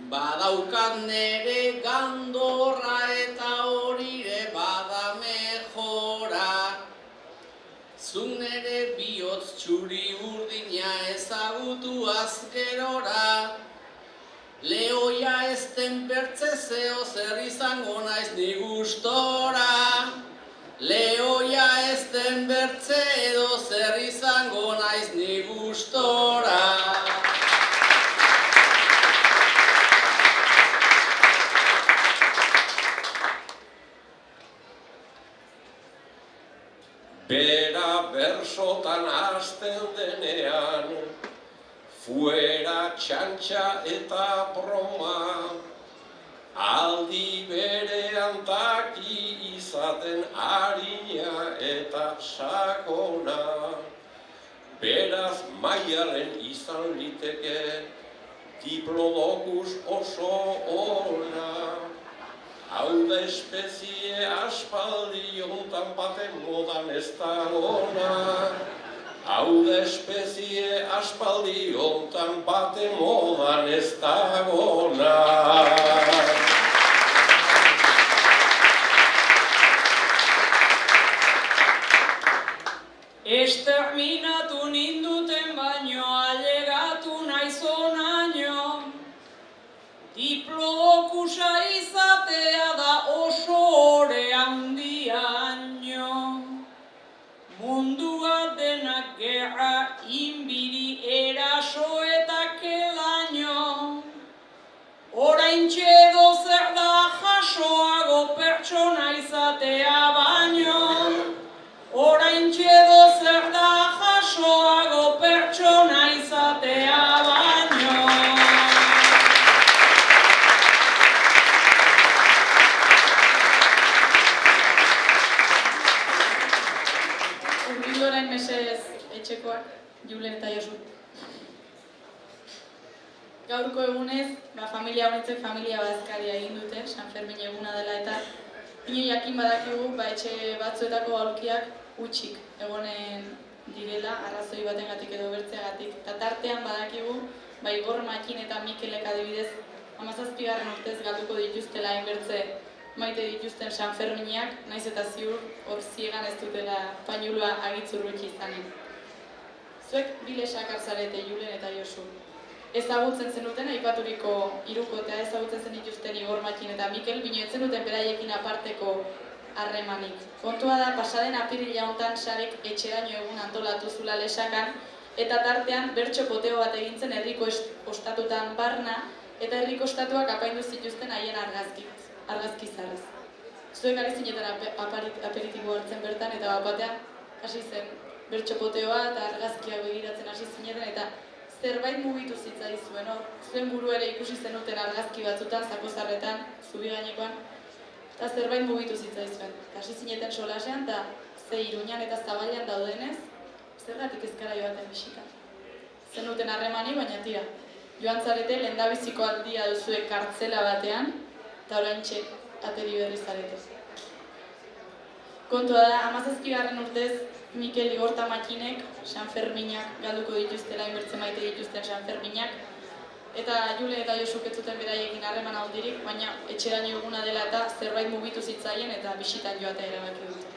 Badaukat nere gandorra eta horire bada mejora. Zuk nere bihotz txuri urdina ezagutu azgerora. Lehoia ezten bertze zeo zer izango naiz ni gustora. Lehoia ezten bertze edo zer izango naiz ni gustora. Bera bersotan hasten denean, fuera txantxa eta broma, aldi berean taki izaten harina eta sakona. Beraz Maialen izan liteke, diplodokus oso ona. Hau da espezie aspaldi hontan baten modan ez da ona. Hau da espezie aspaldi hontan baten modan ez da ona. Exterminatu ninduten baino alegatu naiz onaino. Diplodokusa izatea da oso ore handiaino. Mundua denak gerra, inbiri, eraso eta kelaino. Oraintxe edo zer da jasoago pertsona izatea baino. Oraintxe edo zer da jasoago pertsona izatea baino. Urbildu mesedez etxekoak, Julen eta Josu. Gaurko egunez, familia honetzek familia bazkaria egin dute, San Fermin eguna dela eta ino jakin badakigu etxe batzuetako aulkiak utxik egonen direla, arrazoi batengatik edo bertzeagatik. Eta tartean badakigu, Igor Makin eta Mikelek adibidez, 17. urtez galduko dituztela hainbertze maite dituzten San Ferminak, naiz eta ziur hor ziegan ez dutela painulua agitzurrutxi izanen. Zuek bile sakar zarete, Julen eta Josu. Ezagutzen zenuten, aipaturiko hirukotea ezagutzen zen dituzten Igor Makin eta Mikel, bino ez zenuten beraiekin aparteko harremanik. Kontua da, pasaden apirila hontan sarek etxeraino egun antolatu zula Lesakan, eta tartean bertso poteo bat egintzen herriko ostatutan barna, eta herriko ostatuak apaindu zituzten haien argazkizarrez. Zuek ari zinetan aperitibo hartzen bertan, eta batean hasi zen bertso poteoa eta argazkia begiratzen hasi zinetan, eta zerbait mugitu zitzaizuen hor. Zuen buru ere ikusi zenuten argazki batzutan, zakozarretan, zubi gainekoan, eta zerbait mugitu zitzaizuen. Hasi zineten solasean, eta ze Iruñan eta Zabailan daudenez, zergatik ezkara joaten bisita. Zenuten harremani, baina tira. Joan zarete, lehendabiziko aldia duzue kartzela batean, eta oraintxe ateri berri zarete. Kontua da, 17. urtez, Mikel Igor eta Makinek San Ferminak galduko dituztela, hainbertze maite dituzten San Ferminak, eta Julen eta Josuk ez zuten beraiekin harreman handirik, baina etxeraino eguna dela eta zerbait mugitu zitzaien eta bisitan joatea erabaki dute.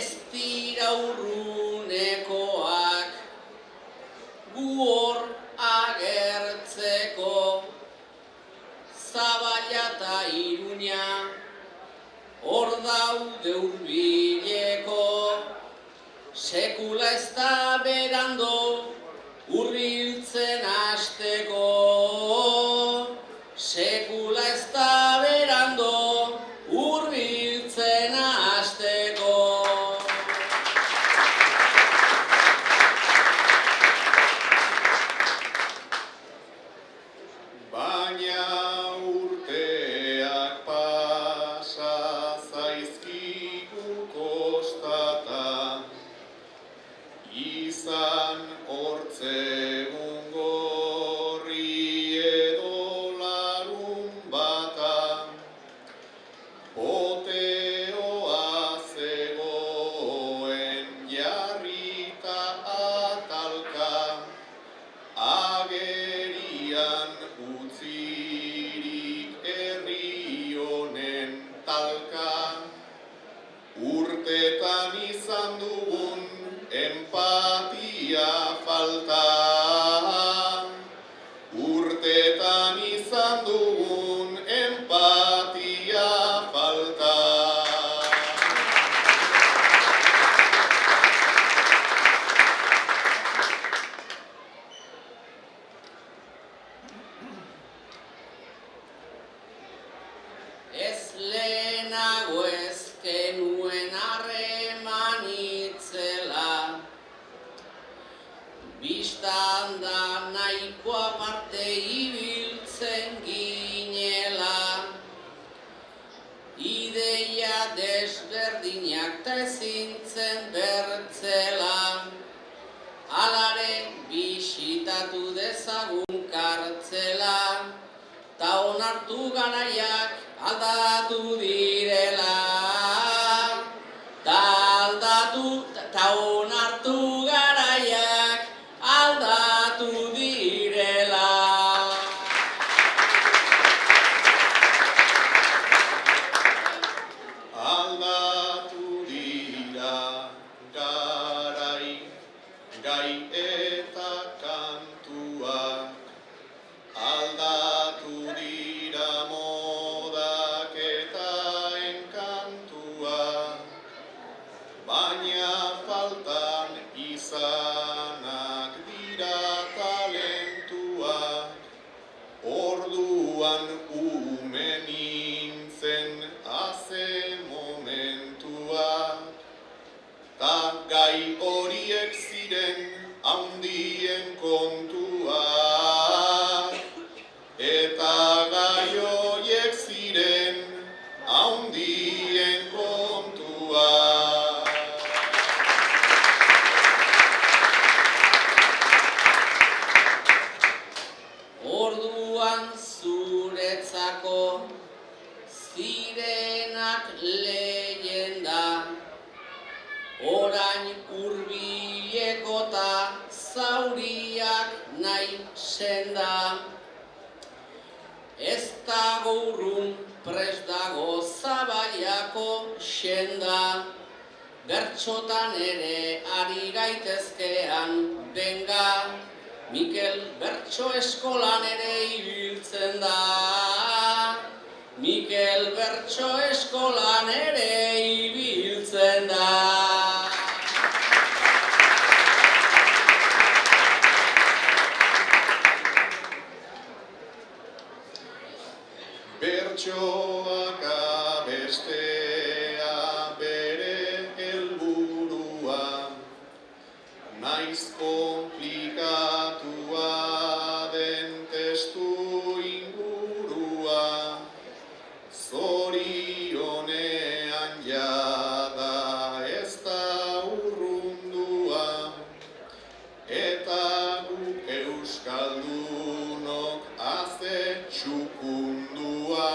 ez dira urrunekoak, gu hor agertzeko, Zaballa eta Iruña, hor daude hurbileko, sekula ez da berando, hurbiltzen hasteko. Sekula ez da berando, hurbiltzen hasteko. Baina urteak pasa zaizkigu kostata, izan hortzegun gorri edo larunbata, poteoa zegoen jarrita atalka, agerian utzirik herri honen talka, urtetan izan dugun empatia falta, urtetan izan dugun empatia falta. Ez lehenago ez genuen harreman itzela, bistan da nahiko aparte ibiltzen ginela, ideia desberdinak ta ezintzen bertzela, alare bisitatu dezagun kartzela, ta onartu garaiak aldatu direla, ta onartu garaiak aldatu direla. Aldatu dira garai, gai eta kantuak, aldatu dira modak eta enkantuak, baina faltan izanak dira talentuak, orduan ume nintzen haze momentuak, ta gai horiek ziren handien kontuak, eta gai horiek ziren handien kontuak. Orduan zuretzako zirenak leyenda, orain hurbileko ta zauriak nahi senda. Ez dago urrun prest dago Zaballako xenda, bertxotan ere ari gaitezkean benga, Mikel bertso eskolan ere ibiltzen da, Mikel bertso eskolan ere ibiltzen da. Bertsoak abestea bere helburua, naiz komplikatua den testu ingurua, zorionean jada ez da urrundua, eta guk euskaldunok haze txukundua,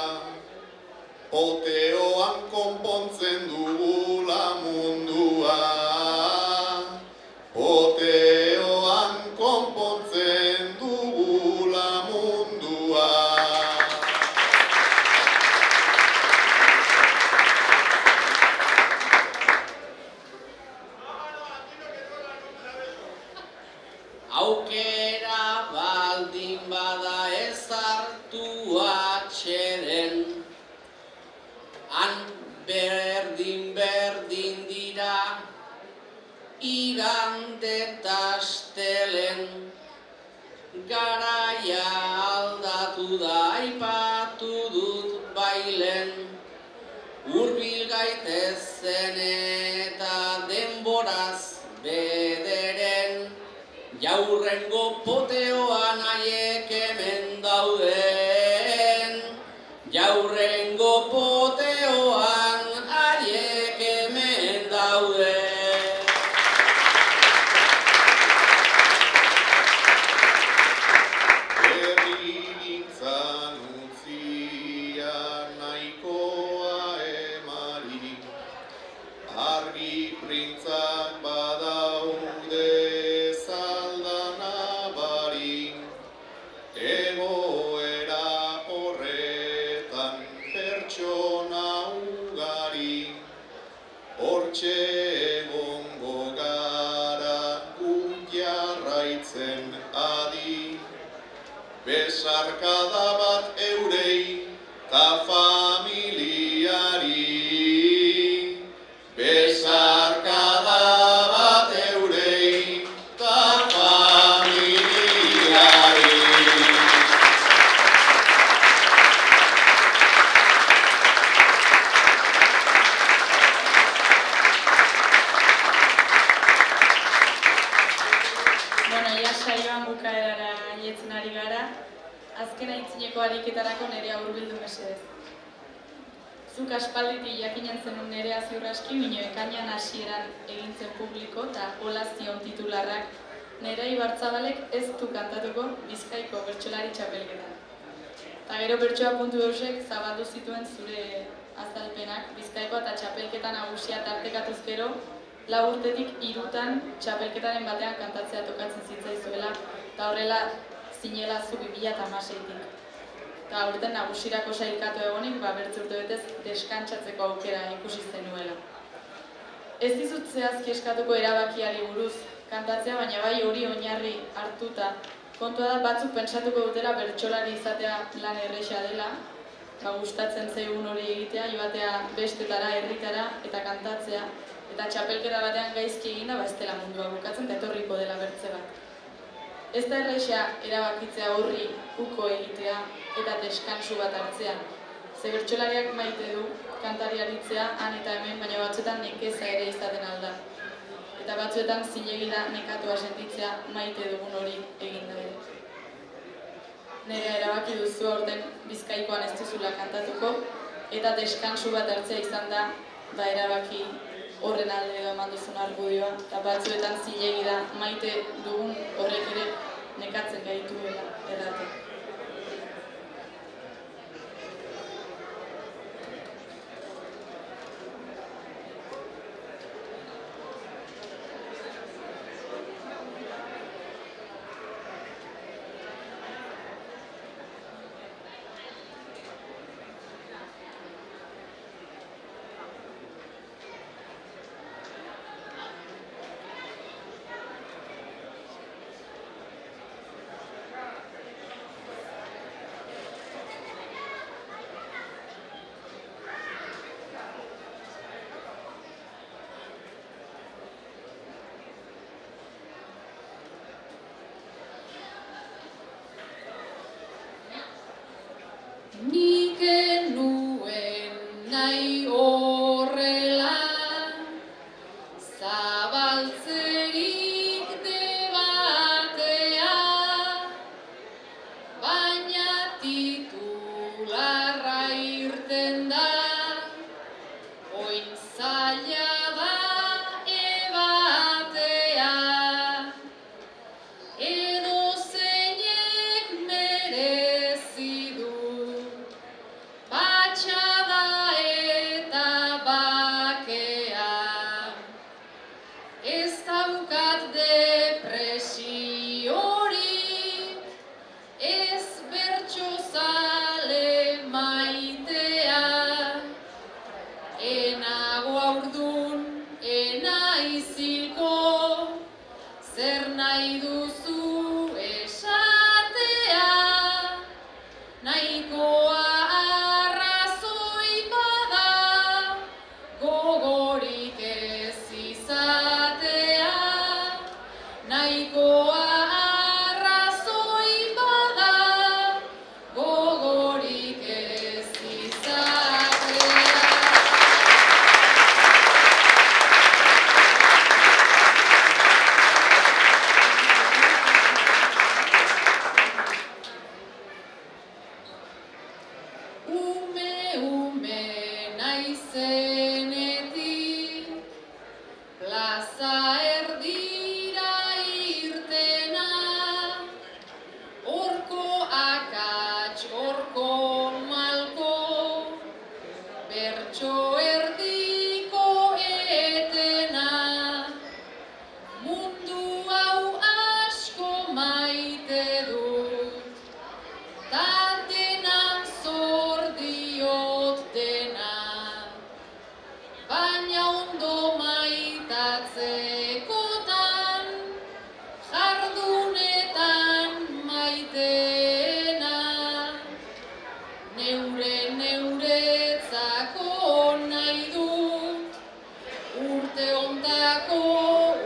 poteoan konpontzen dugula mundua, poteoan konpontzen aukera baldin bada ez hartu atxeden. Han berdin dira igande eta astelen, garaia aldatu da aipatu dut bailen, hurbil gaitezen eta denboraz bederen, jaurrengo poteoan haiek hemen dauden, jaurrengo poteoan haiek hemen dauden. Herrigintzan utzia nahikoa emari, argi printzak badaude zaldana bari, egoera horretan pertsona ugari, hortxe egongo gara guk jarraitzen adi, besarkada bat eurei ta familiari, besarkada bat eurei ta familiari. Bueno, ja saioan bukaerara ailetzen ari gara. Azken aitzineko ariketarako Nerea hurbildu mesedez. Zuk aspalditik jakinen zenun Nerea ziur aski, bino ekainean hasieran egin zen publiko eta hola zion titularrak Nerea Ibartzabalek ez du kantatuko Bizkaiko bertsolari txapelketan. Eta gero bertsoa puntu deusek zabaldu zituen zure azalpenak Bizkaiko eta txapelketa nagusia tartekatuz gero, 4 urtetik 3 txapelketaren batean kantatzea tokatzen zitzaizuela, eta horrela zinela zu 2016-tik. Eta aurten nagusirako sailkatu egonik, bertze urtebetez deskantsatzeko aukera ikusi zenuela. Ez dizut zehazki eskatuko erabakiari buruz kantatzea, baina bai hori oinarri hartuta. Kontua da batzuk pentsatuko dutela bertsolari izatea lan erresa dela, gustatzen zaigun hori egitea, joatea bestetara, herritara eta kantatzea, eta txapelketa batean gaizki eginda, ez dela mundua bukatzen eta etorriko dela bertze bat. Ez da erresa erabakitzea horri uko egitea eta deskansu bat hartzea. Ze bertsolariak maite du kantari aritzea han eta hemen, baina batzuetan nekeza ere izaten alda. Eta batzuetan zilegi da nekatua sentitzea maite dugun hori eginda ere. Nerea erabaki duzu aurten Bizkaikoan ez duzula kantatuko, eta deskansu bat hartzea izan da, erabaki horren alde edo eman duzun argudioa, eta batzuetan zilegi da maite dugun horrek ere nekatzen gaituela errate. Nik enuen nahi horrela, zabaltzerik debatea, baina titularra irten da, oin zaila da ebatea, edozeinek merezi du patxada eta bakea. Ez daukat depresiorik, ez bertsozale maitea. Enago aurdun, enaiz hilko, zer nahi duzu esatea, nahikoa arrazoi bada, gogorik ez izatea, nahikoa arrazoi bada, gogorik ez izatea. Ume naizenetik, plaza erdira irtena, horko akats, horko malko, bertso erdiko etena, mundu hau asko maite dut, ta dena zor diot dena, baina ondo maitatzekotan, jardunetan maitena, neuretzako nahi dut, urte ondako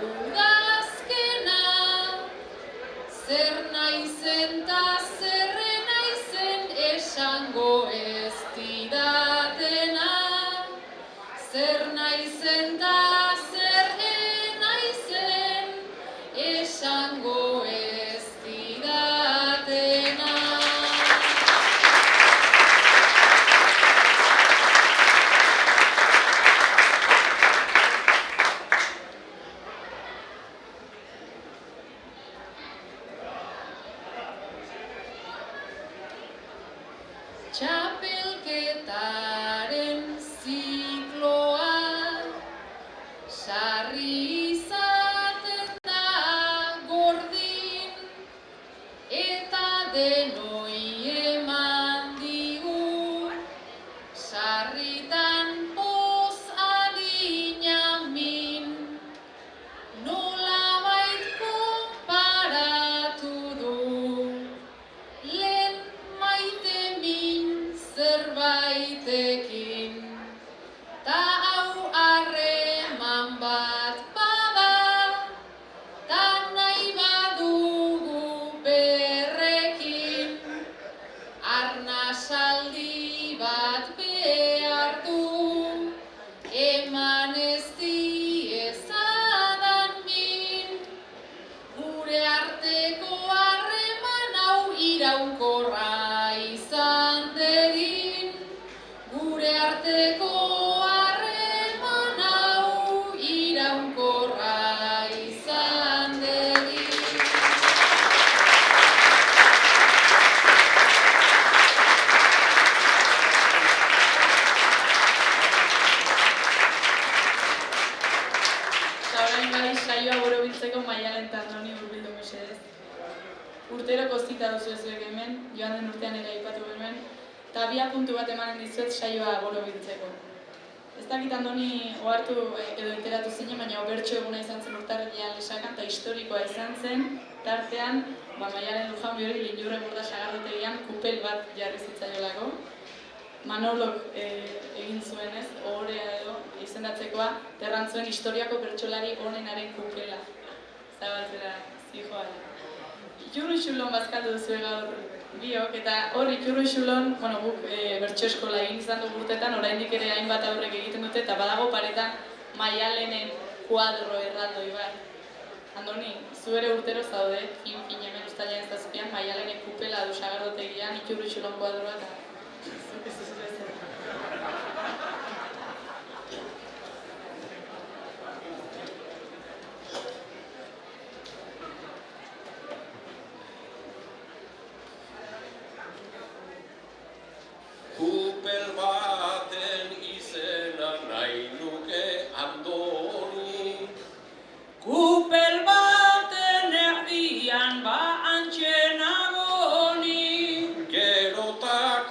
udazkena, zer naizen ta zerre naizen esango ez didatena, zer naizen ta zerre naizen esango ez didatena. Txapelketaren zikloa sarri izaten da gordin, eta denoi eman digu sarritan poz adina min, nolabait konparatu du lehen maite min zerbaitekin, ta hau harreman bat bada, ta nahi badugu berrekin, arnasaldi bat behar du, eman ez diezadan min, gure arteko harreman hau iraunkorra izan dedin, gure arteko harreman hau iraunkorra izan dedin. Eta orain bai saioa borobiltzeko Maialen Tarnoni hurbildu mesedez. Urtero kostita duzu zuek hemen, joan den urtean ere aipatu genuen, eta puntu bat emanen dizuet saioa borobiltzeko. Ez dakit Andoni ohartu edo enteratu zinen, baina obertxo eguna izan zen urtarrilean Lesakan, eta historikoa izan zen, tartean, Maialen Lujanbi hori Linurre Borda sagardotegian kupel bat jarri zitzaiolako. Manolok egin zuenez, ohorea edo izendatzekoa, terrantzuen historiako pertsolari onenaren kupela. Zabaltzera zijoa. Iturruxulon bazkaldu duzue gaur biok, eta hor Iturruxulon, guk bertso eskola egin izan dugu urtetan, oraindik ere hainbat aurrek egiten dute, eta badago paretan Maialenen kuadro erraldoi bat. Andoni, zu ere urtero zaude, fin hemen uztailaren 7an, Maialenen kupela du sagardotegian Iturruxulon kuadroa, eta zuk ez duzu ezer. Kupel baten izena nahi nuke Andoni, Kupel baten erdian ba antxenagoni, gero ta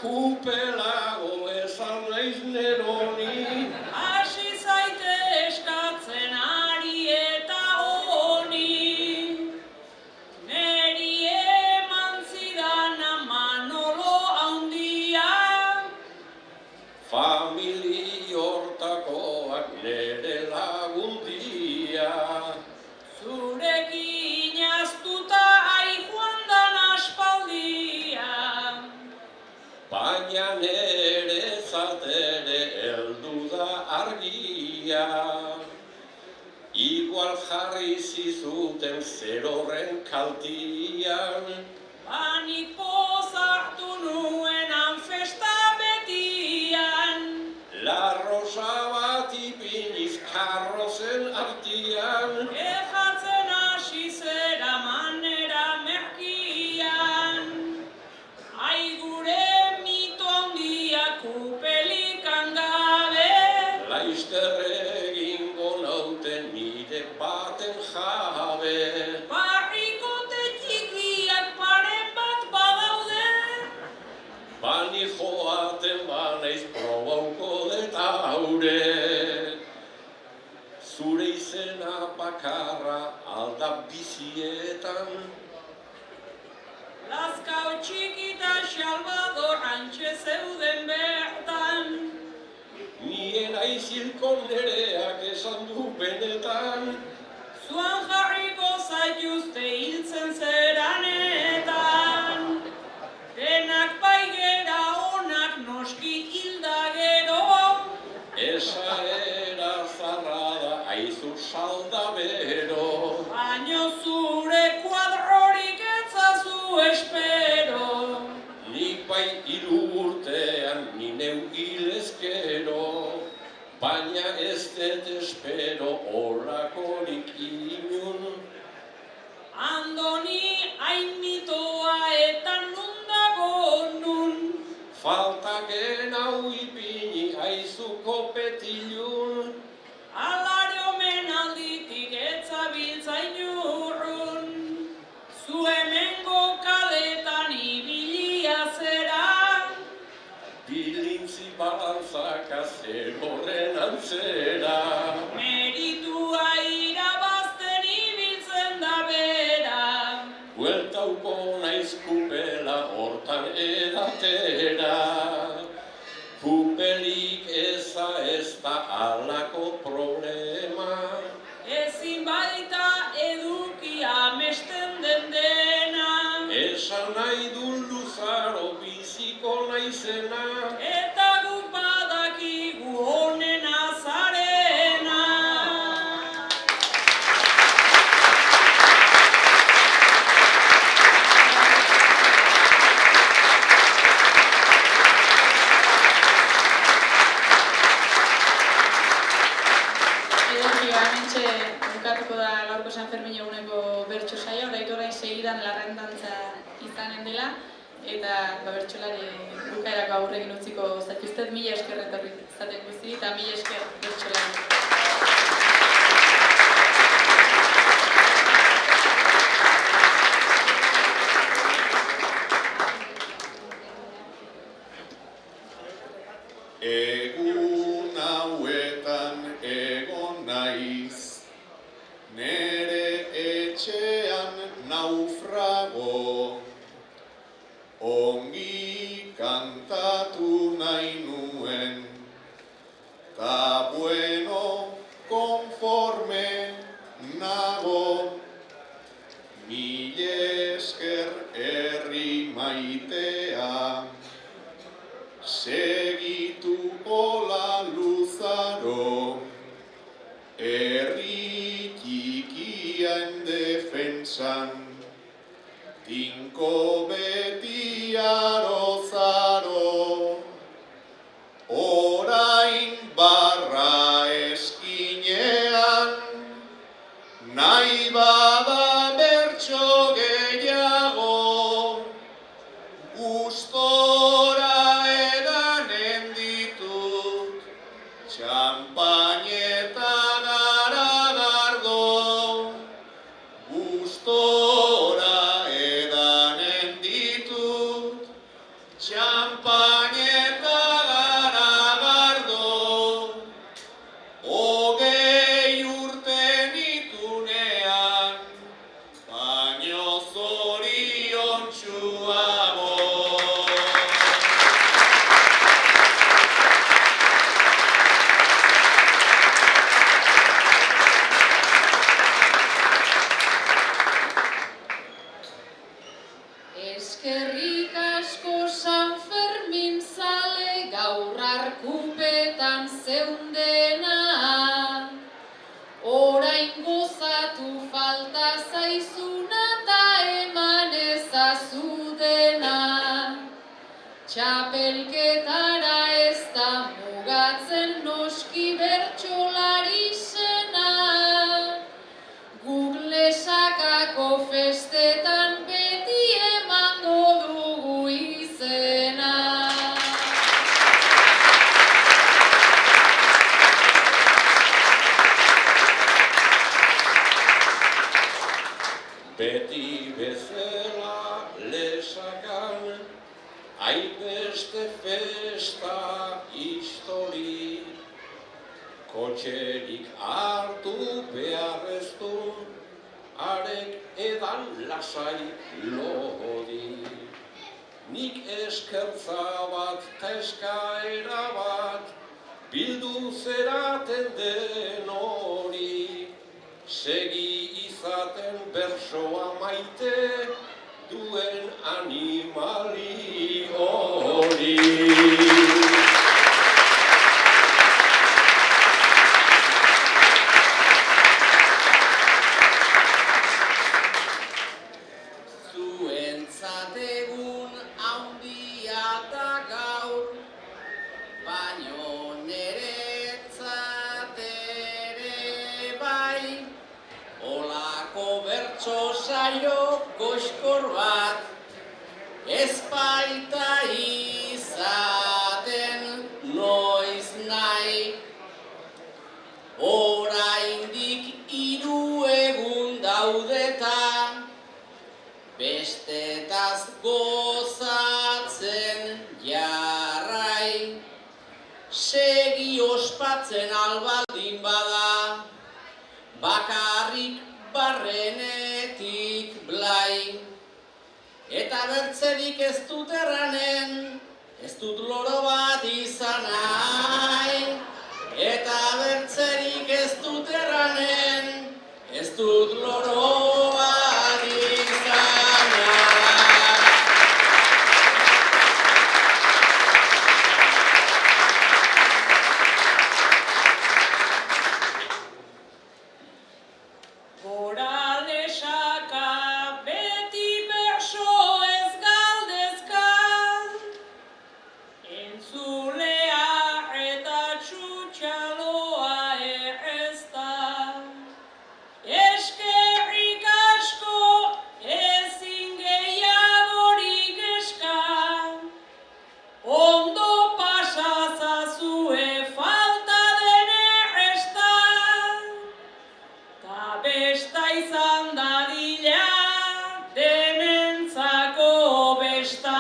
jarri zizuten zer horren kaltian. Banik pozartu nuenan festa betian. La rosa bat ipiniz karrozen artian. Ejatzen hasi zera manera merkian. Ai gure mito handia kupelikan gabe. Laizter egingo nauten nire baten jabe. Barrikote txikiak paren bat badaude. Bani joaten banaiz probauko dut haure. Zure izena bakarra alda bizietan. Lazkao txikita Salvador hantxe zeuden bertan. Nien aizilko nereak esan du benetan. Zuan jarriko zaituzte hiltzen zeranetan. Denak baigera onak noski hilda gero. Esaera zarrada aizu salda bero. Baino zure kuadrorik etzazu espero. Nik bai 3 urtean ni neu hilezkero. Baina ez dut espero horrakorik inun. Andoni hain mitoa eta nun dago nun. Faltaken hau ipini aizuko petilun. Alare omen alditik etzabiltzain urrun. Zu hemengo kaletan ibilia zera. Bilintzi balantzaka zer horren antzera. Meritua irabazten ibiltzen da bera. Bueltauko naiz kupela hortan edatera. Kupelik eza ez da alako problema. Ezin baita eduki amesten den dena. Esan nahi du luzaro biziko naizena. Eta guk badakigu honena zarena. Hementxe bukatuko da gaurko San Fermin eguneko bertso saioa, orain segidan larrendantza izanen dela, eta bertsolari bukaerako aurrekin utziko zaituztet, mila esker etorri zaten guzti, eta mila esker bertsolari. Egun hauetan egon naiz, nere etxean naufrago, ongi kantatu nahi nuen, ta bueno konforme nago, mil esker herri maitea, segituko la luzaro, herri txikien defensan, tinko beti arozaro, orain barra eskinean, nahi bada bertso gehiago, gustora Champañeta garagardo, gustora edanen ditut. Champañeta garagardo, hogei urte nitunean, zu falta zaizuna ta eman ezazu dena. Txapelketara ez da mugatzen noski bertsolari zena. Guk Lesakako festetan beti emango dugu izena. Beti bezala Lesakan, hainbeste festa histori. Kotxerik hartu behar ez du, arek edan lasai lodi. Nik eskertza bat ta eskaera bat, bildu zeraten den hori. Segi izaten bersoa maite, duen animali hori. Zuentzat egun handia da gaur, baino niretzat ere bai. Olako bertso saio koxkor bat, ez baita izaten noiz nahi. Oraindik 3 egun daudeta, bestetaz gozatzen jarrai. Segi ospatzen albaldin bada, bakarrik barrenetik blai. Eta bertzerik ez dut erranen, ez dut loro bat izan nahi. Eta bertzerik ez dut erranen, ez dut loro bat izan nahi. Gora Lesaka beti berso ez galdezka, entzulea eta txutxaloa ez da. Eskerrik asko ezin gehiagorik eska, ondo pasazazue falta dene esta. Ta besta izan dadila denentzako besta.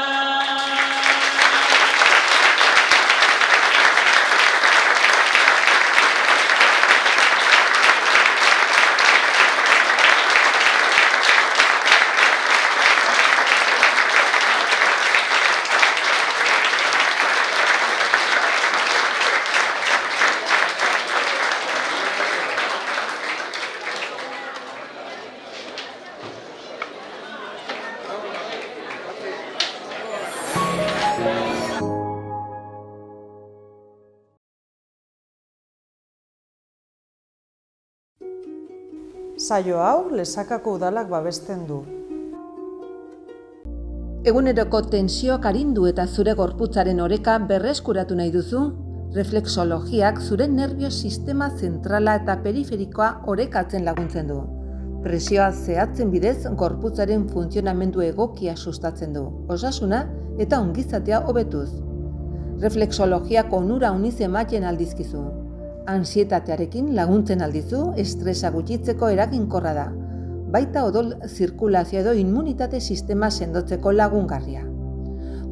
Saio hau Lesakako udalak babesten du. Eguneroko tensioak arindu eta zure gorputzaren oreka berreskuratu nahi duzu? Reflexologiak zure nerbio sistema zentrala eta periferikoa orekatzen laguntzen du. Presioa zehatzen bidez gorputzaren funtzionamendu egokia sustatzen du, osasuna eta ongizatea hobetuz. Reflexologiak onura uniz ematen aldizkizu. Ansietatearekin laguntzen aldizu, estresa gutxitzeko eraginkorra da. Baita odol zirkulazio edo immunitate sistema sendotzeko lagungarria.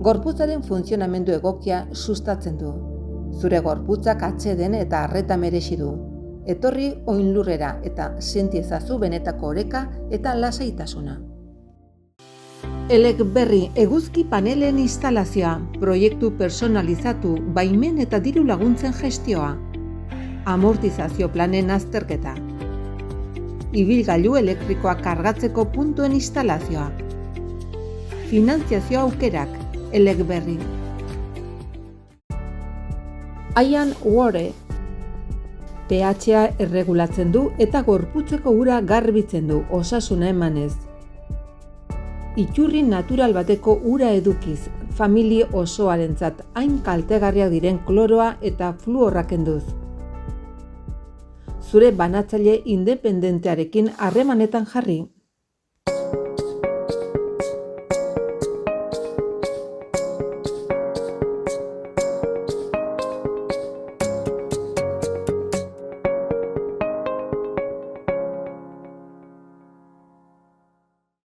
Gorputzaren funtzionamendu egokia sustatzen du. Zure gorputzak atseden eta arreta merezi du. Etorri oinlurrera eta senti ezazu benetako oreka eta lasaitasuna. Elegberri eguzki panelen instalazioa, proiektu personalizatu, baimen eta diru laguntzen gestioa. Amortizazio planen azterketa. Ibilgailu elektrikoa kargatzeko puntuen instalazioa. Finantziazio aukerak, Elegberri. Ian Wore. pH-a erregulatzen du eta gorputzeko ura garbitzen du, osasuna emanez. Iturri natural bateko ura edukiz, famili osoarentzat hain kaltegarriak diren kloroa eta fluorra kenduz. Zure banatzaile independentearekin harremanetan jarri.